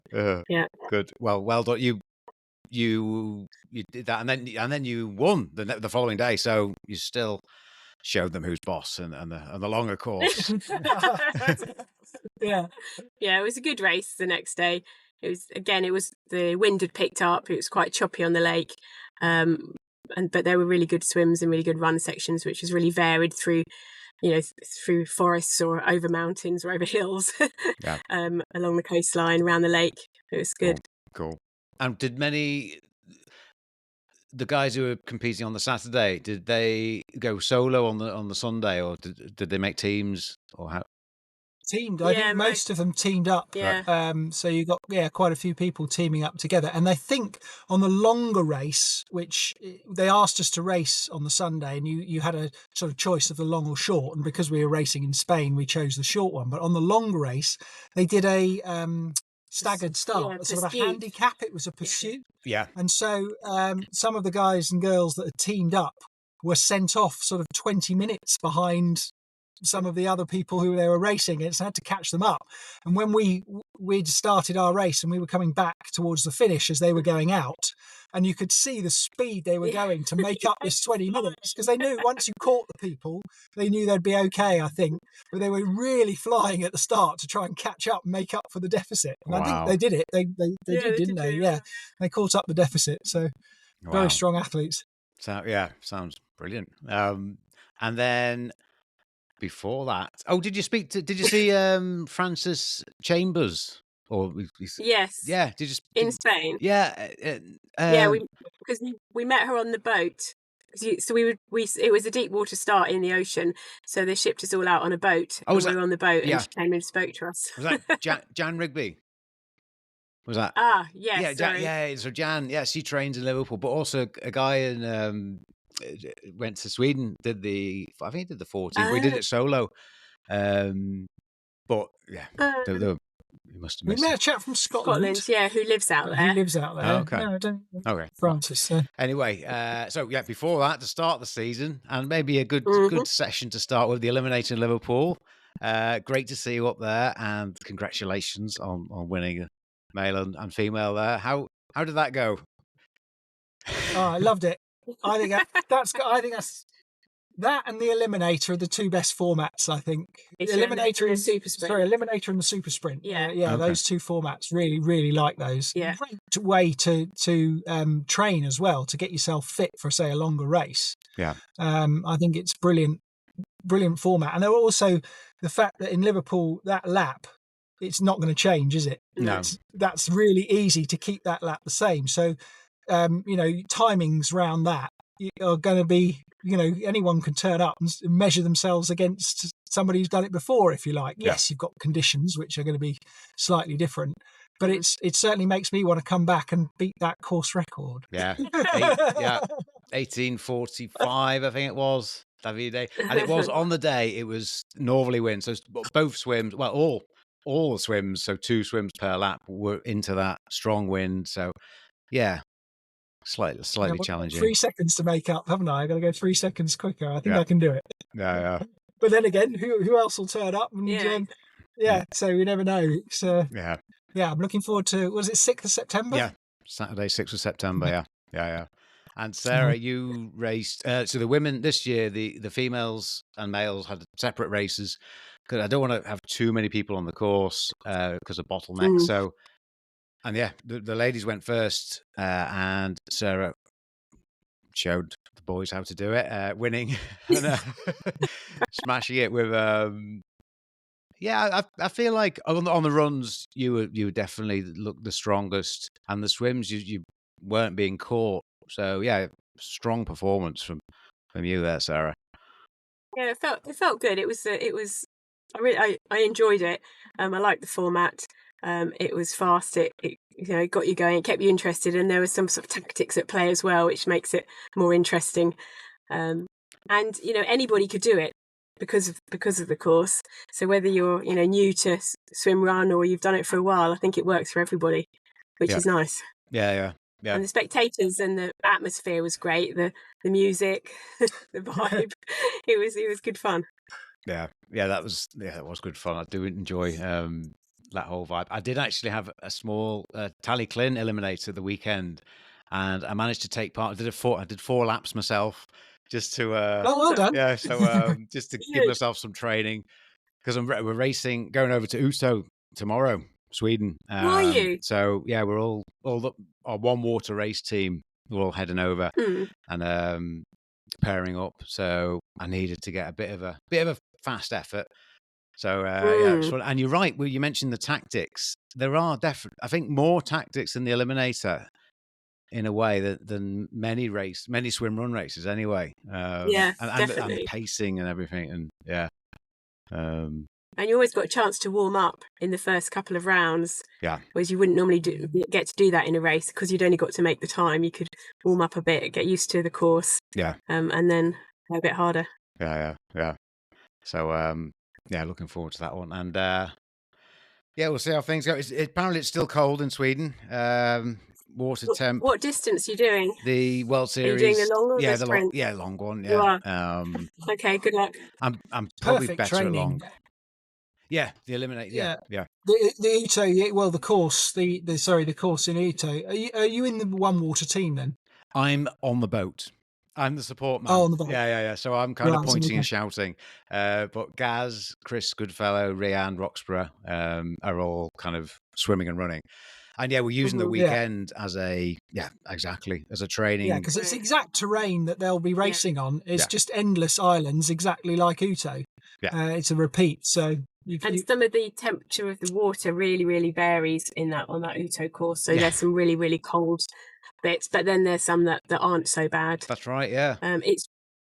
Good. Well done. You did that, and then you won the following day. So you still showed them who's boss and the longer course. Yeah, it was a good race the next day. It was the wind had picked up. It was quite choppy on the lake, but there were really good swims and really good run sections, which was really varied through forests or over mountains or over hills, along the coastline, around the lake. It was good. Cool. And did the guys who were competing on the Saturday, did they go solo on the Sunday, or did they make teams, or how? Teamed. I think most of them teamed up. So you got quite a few people teaming up together. And I think on the longer race, which they asked us to race on the Sunday, and you had a sort of choice of the long or short. And because we were racing in Spain, we chose the short one. But on the longer race, they did a staggered start, sort of a handicap. It was a pursuit. Yeah. And so some of the guys and girls that had teamed up were sent off sort of 20 minutes behind some of the other people who they were racing against. I had to catch them up. And when we'd started our race and we were coming back towards the finish as they were going out, and you could see the speed they were going to make up this 20 minutes, because they knew once you caught the people, they knew they'd be okay, I think. But they were really flying at the start to try and catch up and make up for the deficit. And I think they did it. They did, didn't they? Yeah. They caught up the deficit. So very strong athletes. So sounds brilliant. And then before that, did you see Frances Chambers? Or yes, did you in Spain? Because we met her on the boat. So it was a deep water start in the ocean, so they shipped us all out on a boat. We were on the boat, and she came and spoke to us. Was that Jan Rigby? Was that? Yes. So Jan, she trains in Liverpool, but also a guy in went to Sweden, I think he did the 40. We did it solo, but we must have missed. We met a chap from Scotland, who lives out there. Oh, okay. No, I don't. Okay, Francis. Anyway, before that, to start the season, and maybe a good session to start with, the Eliminator in Liverpool. Great to see you up there, and congratulations on winning male and female there. How did that go? Oh, I loved it. I think that's that and the Eliminator are the two best formats, I think. Eliminator and the Super Sprint. Eliminator and the Super Sprint. Okay. Those two formats, really, really like those. Yeah. Great way to train as well, to get yourself fit for, say, a longer race. Yeah. I think it's brilliant format. And also the fact that in Liverpool, that lap, it's not going to change, is it? No. That's really easy to keep that lap the same. So, timings around that are going to be, anyone can turn up and measure themselves against somebody who's done it before, if you like. Yeah. Yes, you've got conditions which are going to be slightly different, but it certainly makes me want to come back and beat that course record. Yeah. 18:45, I think it was, Davide. And it was on the day, it was northerly wind. So both swims, all the swims, so 2 swims per lap, were into that strong wind. So, slightly challenging. 3 seconds to make up, haven't I? I've got to go 3 seconds quicker. I think I can do it. Yeah. But then again, who else will turn up? And Yeah, so we never know. It's Yeah. yeah, I'm looking forward to. Was it 6th of September? Yeah, Saturday, 6th of September. Yeah. Yeah. And Sarah, you raced. So the women this year, the females and males had separate races because I don't want to have too many people on the course because of bottlenecks. So, and yeah, the ladies went first, and Sarah showed the boys how to do it, winning and smashing it with. Yeah, I feel like on the runs you definitely looked the strongest, and the swims you weren't being caught. So yeah, strong performance from you there, Sarah. Yeah, it felt good. It was I enjoyed it. I liked the format. It was fast. It got you going. It kept you interested, and there was some sort of tactics at play as well, which makes it more interesting. And anybody could do it because of the course. So whether you're new to Swimrun or you've done it for a while, I think it works for everybody, which is nice. Yeah. And the spectators and the atmosphere was great. The music, the vibe. It was good fun. Yeah, that was good fun. I do enjoy that whole vibe. I did actually have a small Tally Clin Eliminator the weekend, and I managed to take part. I did 4 laps myself, just to well done. Yeah, so just to give myself some training because we're racing going over to Uto tomorrow, Sweden. Are you? So yeah, we're all our one water race team. We're all heading over and pairing up. So I needed to get a bit of a fast effort. So yeah, and you're right. Well, you mentioned the tactics. There are definitely, I think, more tactics in the Eliminator in a way than many swim run races anyway. Yeah, definitely. And pacing and everything, and yeah. And you always got a chance to warm up in the first couple of rounds. Yeah. Whereas you wouldn't normally get to do that in a race because you'd only got to make the time. You could warm up a bit, get used to the course. Yeah. And then go a bit harder. Yeah. So yeah, looking forward to that one. And yeah, we'll see how things go. Apparently it's still cold in Sweden. Water temp. What distance are you doing? The World Series. Are you doing the long or the sprint? Long one. Yeah. You are? Okay, good luck. I'm probably Perfect better training. at long. Yeah, the Eliminator. Yeah. The Uto, well, the course in Uto. Are you in the one water team then? I'm on the boat. I'm the support man. Oh, on the boat. Yeah. So I'm kind of pointing and shouting. But Gaz, Chris Goodfellow, Rhiann Roxburgh are all kind of swimming and running. And yeah, we're using the weekend as a training. Yeah, because it's exact terrain that they'll be racing on. It's just endless islands, exactly like Uto. Yeah. It's a repeat. So some of the temperature of the water really, really varies on that Uto course. So there's some really, really cold bits, but then there's some that aren't so bad. That's right. Yeah.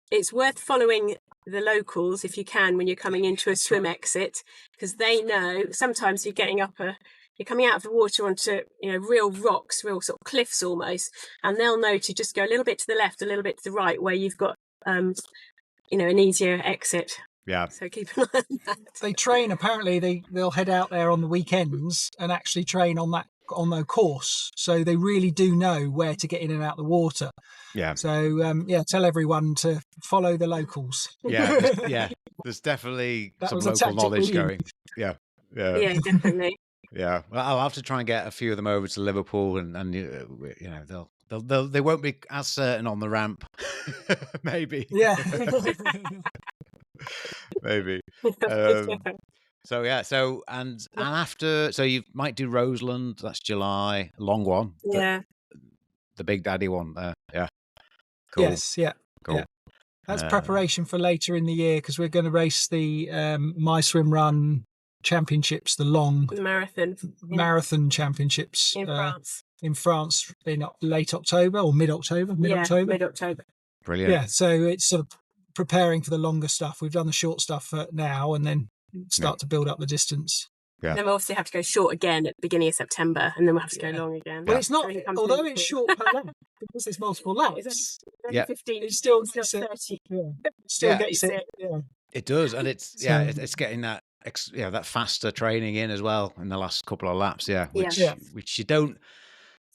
It's worth following the locals if you can when you're coming into a swim exit, because they know sometimes you're coming out of the water onto real rocks, real sort of cliffs almost, and they'll know to just go a little bit to the left, a little bit to the right, where you've got an easier exit. Yeah. So keep an eye on that. They train. Apparently, they'll head out there on the weekends and actually train on the course. So they really do know where to get in and out the water. Yeah. So tell everyone to follow the locals. Yeah. There's definitely some local knowledge going. Yeah. Yeah, definitely. Yeah, well, I'll have to try and get a few of them over to Liverpool, and they won't be as certain on the ramp, maybe. Yeah, maybe. So yeah, and after, so you might do Roseland. That's July, long one. Yeah, the Big Daddy one there. Yeah. Cool. Yes. Yeah. Cool. Yeah. That's preparation for later in the year because we're going to race the My Swimrun Championships, the marathon championships in France in late October or mid-October. Mid-October. Brilliant. Yeah, so it's sort of preparing for the longer stuff. We've done the short stuff now, and then start to build up the distance. Yeah. Then we'll obviously have to go short again at the beginning of September, and then we'll have to go long again. Well, it's not, although it's short per lap, because there's multiple laps. Yeah. 15, it still gets 30. Still gets it. Yeah. It does, and it's getting that that faster training in as well in the last couple of laps. Which you don't.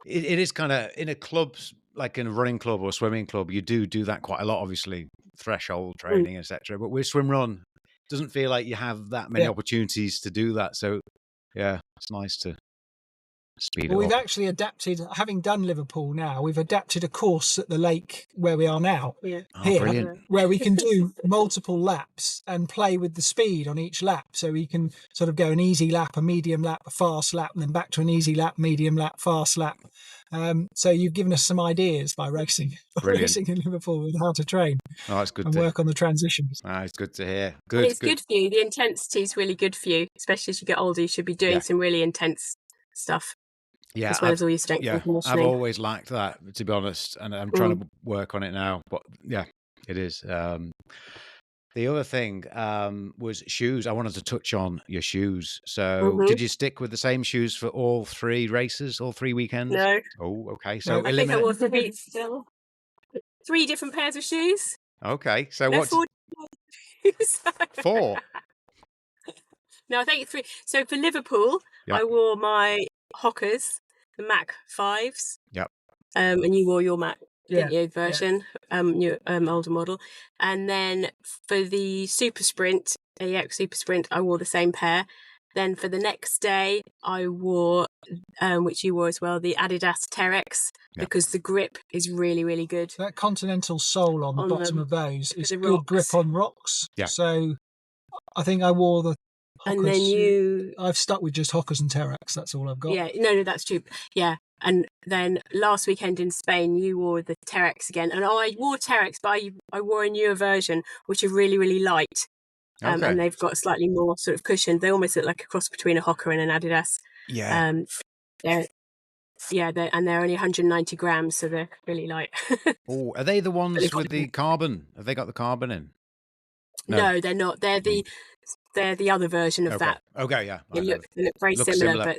It is kind of in a club, like in a running club or a swimming club, you do that quite a lot. Obviously, threshold training, etc. But with swim run, doesn't feel like you have that many opportunities to do that. So yeah, it's nice to speed it Well, we've up. actually adapted, having done Liverpool now, we've adapted a course at the lake where we are now, here, Brilliant. where we can do multiple laps and play with the speed on each lap. So we can sort of go an easy lap, a medium lap, a fast lap, and then back to an easy lap, medium lap, fast lap. So you've given us some ideas by racing in Liverpool and how to train. Oh, that's good. And work on the transitions. It's good to hear. Good. And it's good for you. The intensity is really good for you, especially as you get older. You should be doing some really intense stuff. Yeah, as well as all your strength and conditioning. I've always liked that, to be honest, and I'm trying to work on it now. But yeah, it is. The other thing was shoes. I wanted to touch on your shoes. So, did you stick with the same shoes for all 3 races, all 3 weekends? No. Oh, okay. So, I think I wore 3 different pairs of shoes. Okay. So, what? 4. No, I think 3. So for Liverpool, I wore my Hockers, the Mac 5s. Yep. And you wore your Mac version, your older model. And then for the Super Sprint, AX Super Sprint, I wore the same pair. Then for the next day, I wore, which you wore as well, the Adidas Terex, because the grip is really, really good. That continental sole on the bottom of those is good grip on rocks. Yeah. So I think I wore the Hockers. And then I've stuck with just Hockers and Terex. That's all I've got. Yeah, no, that's true. Yeah. And then last weekend in Spain, you wore the Terex again. And I wore Terex, but I wore a newer version, which are really, really light. And they've got slightly more sort of cushion. They almost look like a cross between a Hocker and an Adidas. Yeah. They're only 190 grams, so they're really light. Oh, are they the ones with the carbon? Have they got the carbon in? No, they're not. They're the other version of that. Okay, yeah. They look very similar, but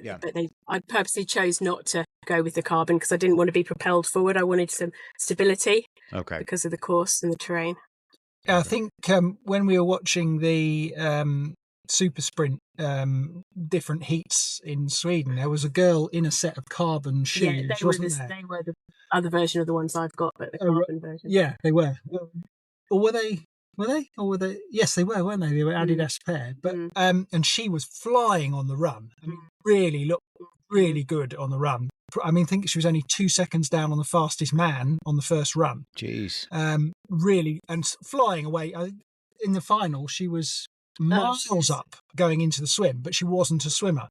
I purposely chose not to go with the carbon because I didn't want to be propelled forward. I wanted some stability. Okay. Because of the course and the terrain. I think when we were watching the Super Sprint different heats in Sweden, there was a girl in a set of carbon shoes. They were the other version of the ones I've got, but the carbon version. Yeah, they were. Or were they? Were they? Or were they? Yes, they were, weren't they? They were Adidas pair. But and she was flying on the run. I mean, really looked really good on the run. I mean, I think she was only 2 seconds down on the fastest man on the first run. Jeez. Really, and flying away. In the final, she was miles up going into the swim, but she wasn't a swimmer.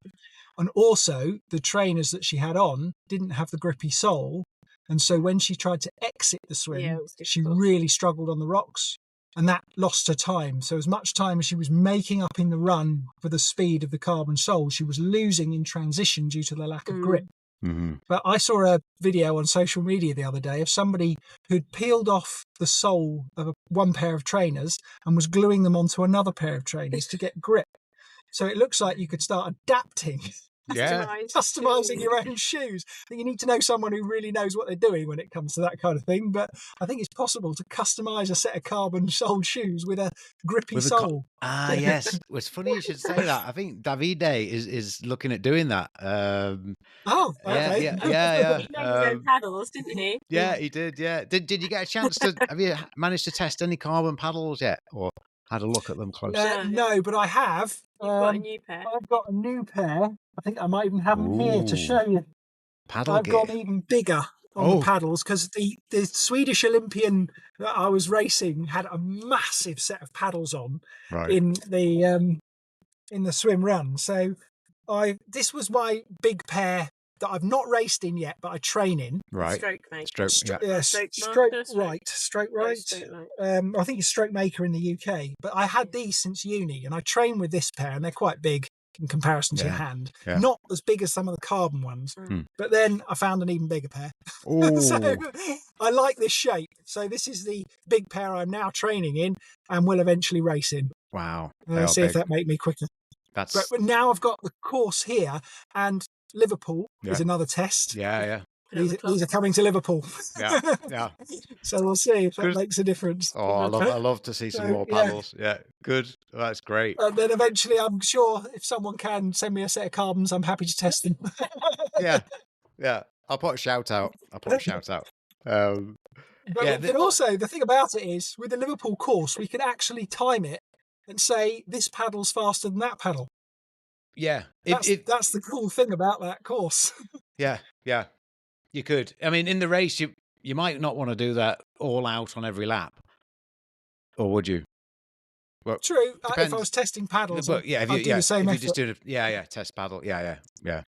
And also, the trainers that she had on didn't have the grippy sole. And so when she tried to exit the swim, she really struggled on the rocks. And that lost her time. So as much time as she was making up in the run for the speed of the carbon sole, she was losing in transition due to the lack of grip. Mm-hmm. But I saw a video on social media the other day of somebody who'd peeled off the sole of one pair of trainers and was gluing them onto another pair of trainers to get grip. So it looks like you could start adapting. Customizing your own shoes. I think you need to know someone who really knows what they're doing when it comes to that kind of thing. But I think it's possible to customize a set of carbon soled shoes with a grippy sole. Yes. Well, it's funny you should say that. I think Davide is looking at doing that. Okay. Yeah. He made his own paddles, didn't he? Yeah, he did. Yeah. Did you get a chance to? Have you managed to test any carbon paddles yet, or had a look at them closely? No, but I have. You've got a new pair. I've got a new pair. I think I might even have them here to show you. Paddle gear. I've gone even bigger on the paddles because the Swedish Olympian that I was racing had a massive set of paddles on in the Swimrun. So this was my big pair that I've not raced in yet, but I train in. Right. Stroke mate. Stroke right. I think it's Stroke Maker in the UK. But I had these since uni, and I train with this pair, and they're quite big in comparison to your hand. Yeah. Not as big as some of the carbon ones. But then I found an even bigger pair. So I like this shape. So this is the big pair I'm now training in and will eventually race in. Wow. See if that make me quicker. But now I've got the course here, and Liverpool is another test. Yeah. These are coming to Liverpool. Yeah. So we'll see if that makes a difference. Oh, I love to see some more paddles. Yeah, good. That's great. And then eventually, I'm sure if someone can send me a set of carbons, I'm happy to test them. Yeah. I'll put a shout out. But also, the thing about it is, with the Liverpool course, we can actually time it and say this paddle's faster than that paddle. Yeah. That's the cool thing about that course. Yeah. You could. I mean, in the race, you might not want to do that all out on every lap, or would you? Well, True. If depends. I was testing paddles, But yeah, I'd do the same if you effort. just do test paddle, yeah.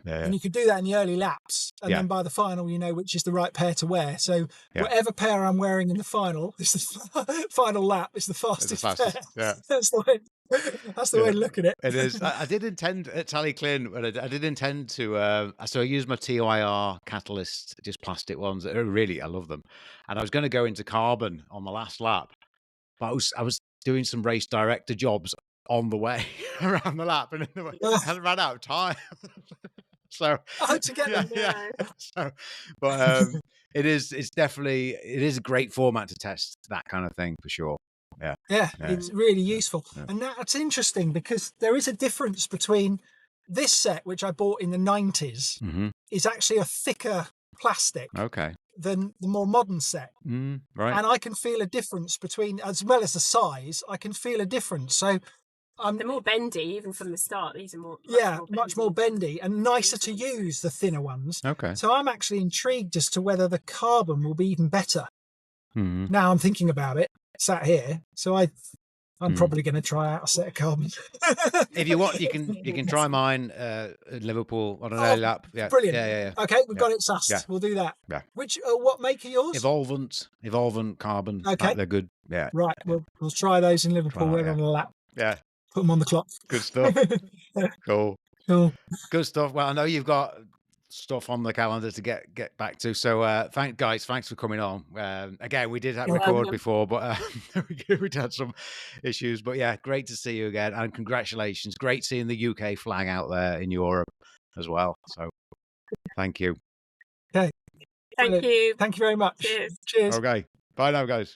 And you could do that in the early laps, and then by the final, you know which is the right pair to wear. So whatever pair I'm wearing in the final, is the final lap is the fastest pair. Yeah. That's the way to look at it. It is. I did intend at Tallyclin, but I did intend to. So I used my TOIR Catalyst, just plastic ones. I love them, and I was going to go into carbon on the last lap, but I was doing some race director jobs on the way around the lap, and I ran out of time. So to get them. So, but it's definitely a great format to test that kind of thing for sure. Yeah, it's really useful. And that's interesting because there is a difference between this set, which I bought in the 90s, is actually a thicker plastic than the more modern set. Right. And I can feel a difference between, as well as the size, I can feel a difference. So they're more bendy even from the start. These are much more bendy and nicer to use, the thinner ones. Okay. So I'm actually intrigued as to whether the carbon will be even better. Now I'm thinking about it, sat here. So I'm probably going to try out a set of carbon. If you want, you can try mine at Liverpool on an early lap. Yeah, brilliant. Yeah. Okay, we've got it sussed. Yeah. We'll do that. Yeah. Which what make are yours? Evolvent carbon. Okay, they're good. Yeah. Right. We'll try those in Liverpool. We're on the lap. Yeah. Put them on the clock. Good stuff. Cool. Good stuff. Well, I know you've got stuff on the calendar to get back to. So thanks for coming on. Again, we did record before, but we'd had some issues. But yeah, great to see you again, and congratulations. Great seeing the UK flag out there in Europe as well. So thank you. Okay. Thank you. Thank you very much. Cheers. Okay. Bye now, guys.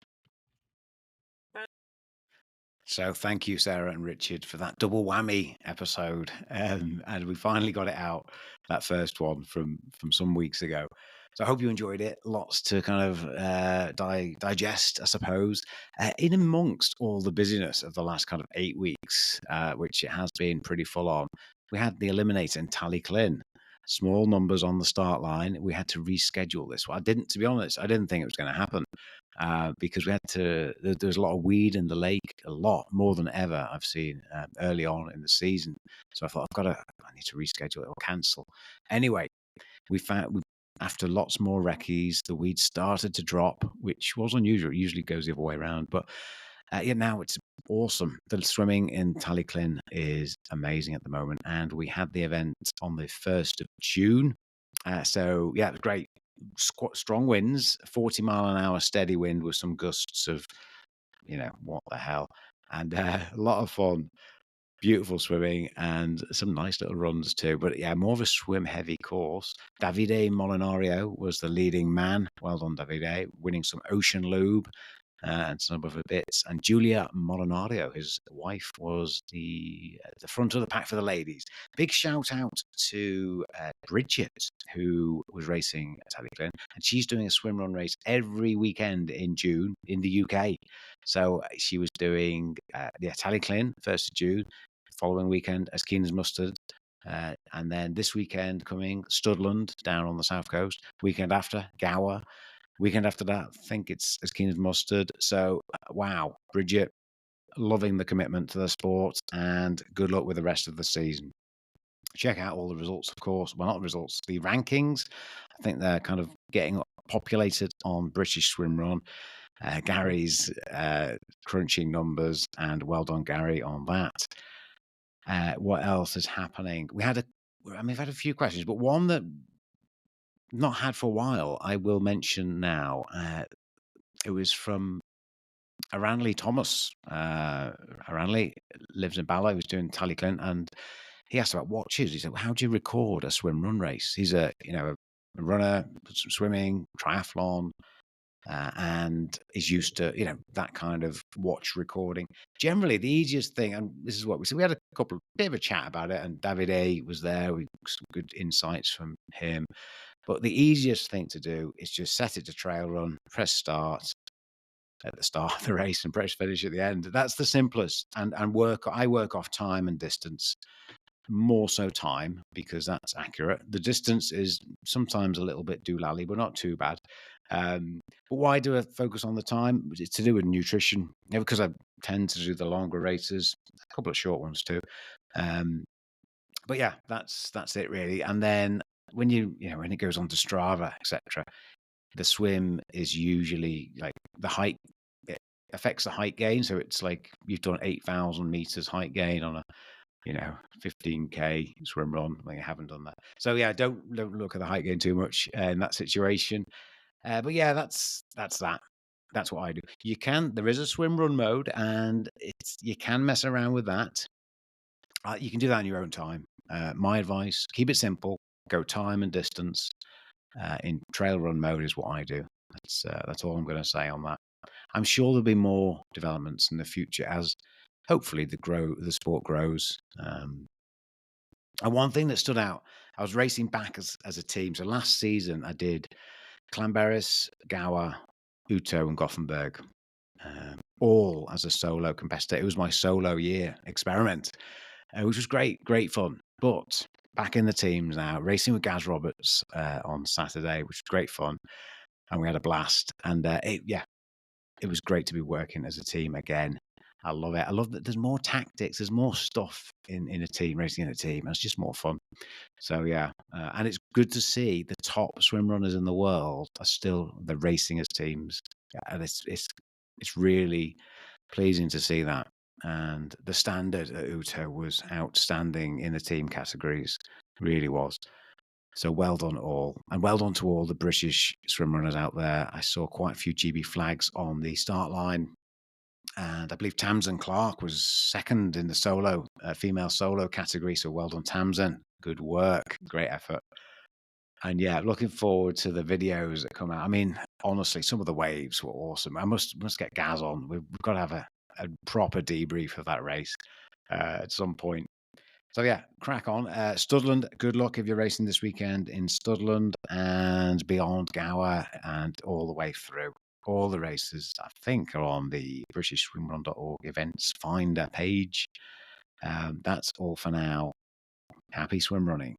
So thank you, Sarah and Richard, for that double whammy episode. And we finally got it out, that first one from some weeks ago. So I hope you enjoyed it. Lots to kind of digest, I suppose. In amongst all the busyness of the last kind of 8 weeks, which it has been pretty full on, we had the Eliminator in Tallyclin. Small numbers on the start line. We had to reschedule this. Well, to be honest, I didn't think it was going to happen. Because there's a lot of weed in the lake, a lot more than ever I've seen early on in the season. So I thought I need to reschedule it or cancel. Anyway, we found after lots more recce's, the weed started to drop, which was unusual. It usually goes the other way around, but now it's awesome. The swimming in Tallyclin is amazing at the moment, and we had the event on the 1st of June. So yeah, it was great. Strong winds, 40-mile-an-hour steady wind with some gusts of, what the hell, and a lot of fun. Beautiful swimming and some nice little runs too. But yeah, more of a swim-heavy course. Davide Molinario was the leading man. Well done, Davide, winning some Ocean Lube and some other bits. And Julia Molinario, his wife, was the front of the pack for the ladies. Big shout out to Bridget, who was racing at Tallyclin, and she's doing a swim run race every weekend in June in the UK. So she was doing Tallyclin 1st of June, following weekend as keen as mustard. And then this weekend coming, Studland down on the south coast. Weekend after, Gower. Weekend after that, I think it's as keen as mustard. So, wow, Bridget, loving the commitment to the sport, and good luck with the rest of the season. Check out all the results, of course. Well, not results, the rankings. I think they're kind of getting populated on British Swimrun. Gary's crunching numbers, and well done, Gary, on that. What else is happening? We've had a few questions, but one that not had for a while, I will mention now. It was from Aranley Thomas. Aranley lives in Bala. He was doing Tallyclin, and he asked about watches. He said, "How do you record a swim run race?" He's a runner, swimming, triathlon, and is used to that kind of watch recording. Generally, the easiest thing, and this is what we said. We had a bit of a chat about it, and Davide was there with some good insights from him. But the easiest thing to do is just set it to trail run, press start, at the start of the race and press finish at the end. That's the simplest. And I work off time and distance, more so time, because that's accurate. The distance is sometimes a little bit doolally, but not too bad. But why do I focus on the time? It's to do with nutrition, because I tend to do the longer races, a couple of short ones too. But yeah, that's it really. And then when when it goes on to Strava, etc., the swim is usually like the height. It affects the height gain, so it's like you've done 8,000 meters height gain on a 15K swim run. I haven't done that. So yeah, don't look at the height gain too much in that situation. But yeah, that's that. That's what I do. There is a swim run mode, and you can mess around with that. You can do that in your own time. My advice: keep it simple. Go time and distance. In trail run mode is what I do. That's all I'm going to say on that. I'm sure there'll be more developments in the future as hopefully the sport grows. And one thing that stood out, I was racing back as a team. So last season I did Clanberis, Gower, Uto, and Gothenburg, all as a solo competitor. It was my solo year experiment, which was great fun. But back in the teams now, racing with Gaz Roberts on Saturday, which was great fun, and we had a blast. And it was great to be working as a team again. I love it. I love that there's more tactics, there's more stuff in a team, racing in a team. It's just more fun. So yeah, and it's good to see the top swim runners in the world they're racing as teams, and it's really pleasing to see that. And the standard at Uto was outstanding in the team categories, really was. So well done all, and well done to all the British swim runners out there. I saw quite a few GB flags on the start line, and I believe Tamsin Clark was second in the female solo category. So well done, Tamsin. Good work, great effort. And yeah, looking forward to the videos that come out. I mean, honestly, some of the waves were awesome. I must get Gaz on. We've got to have a proper debrief of that race at some point. So yeah, crack on. Studland, good luck if you're racing this weekend in Studland and beyond Gower and all the way through. All the races, I think, are on the BritishSwimRun.org events finder page. That's all for now. Happy swim running.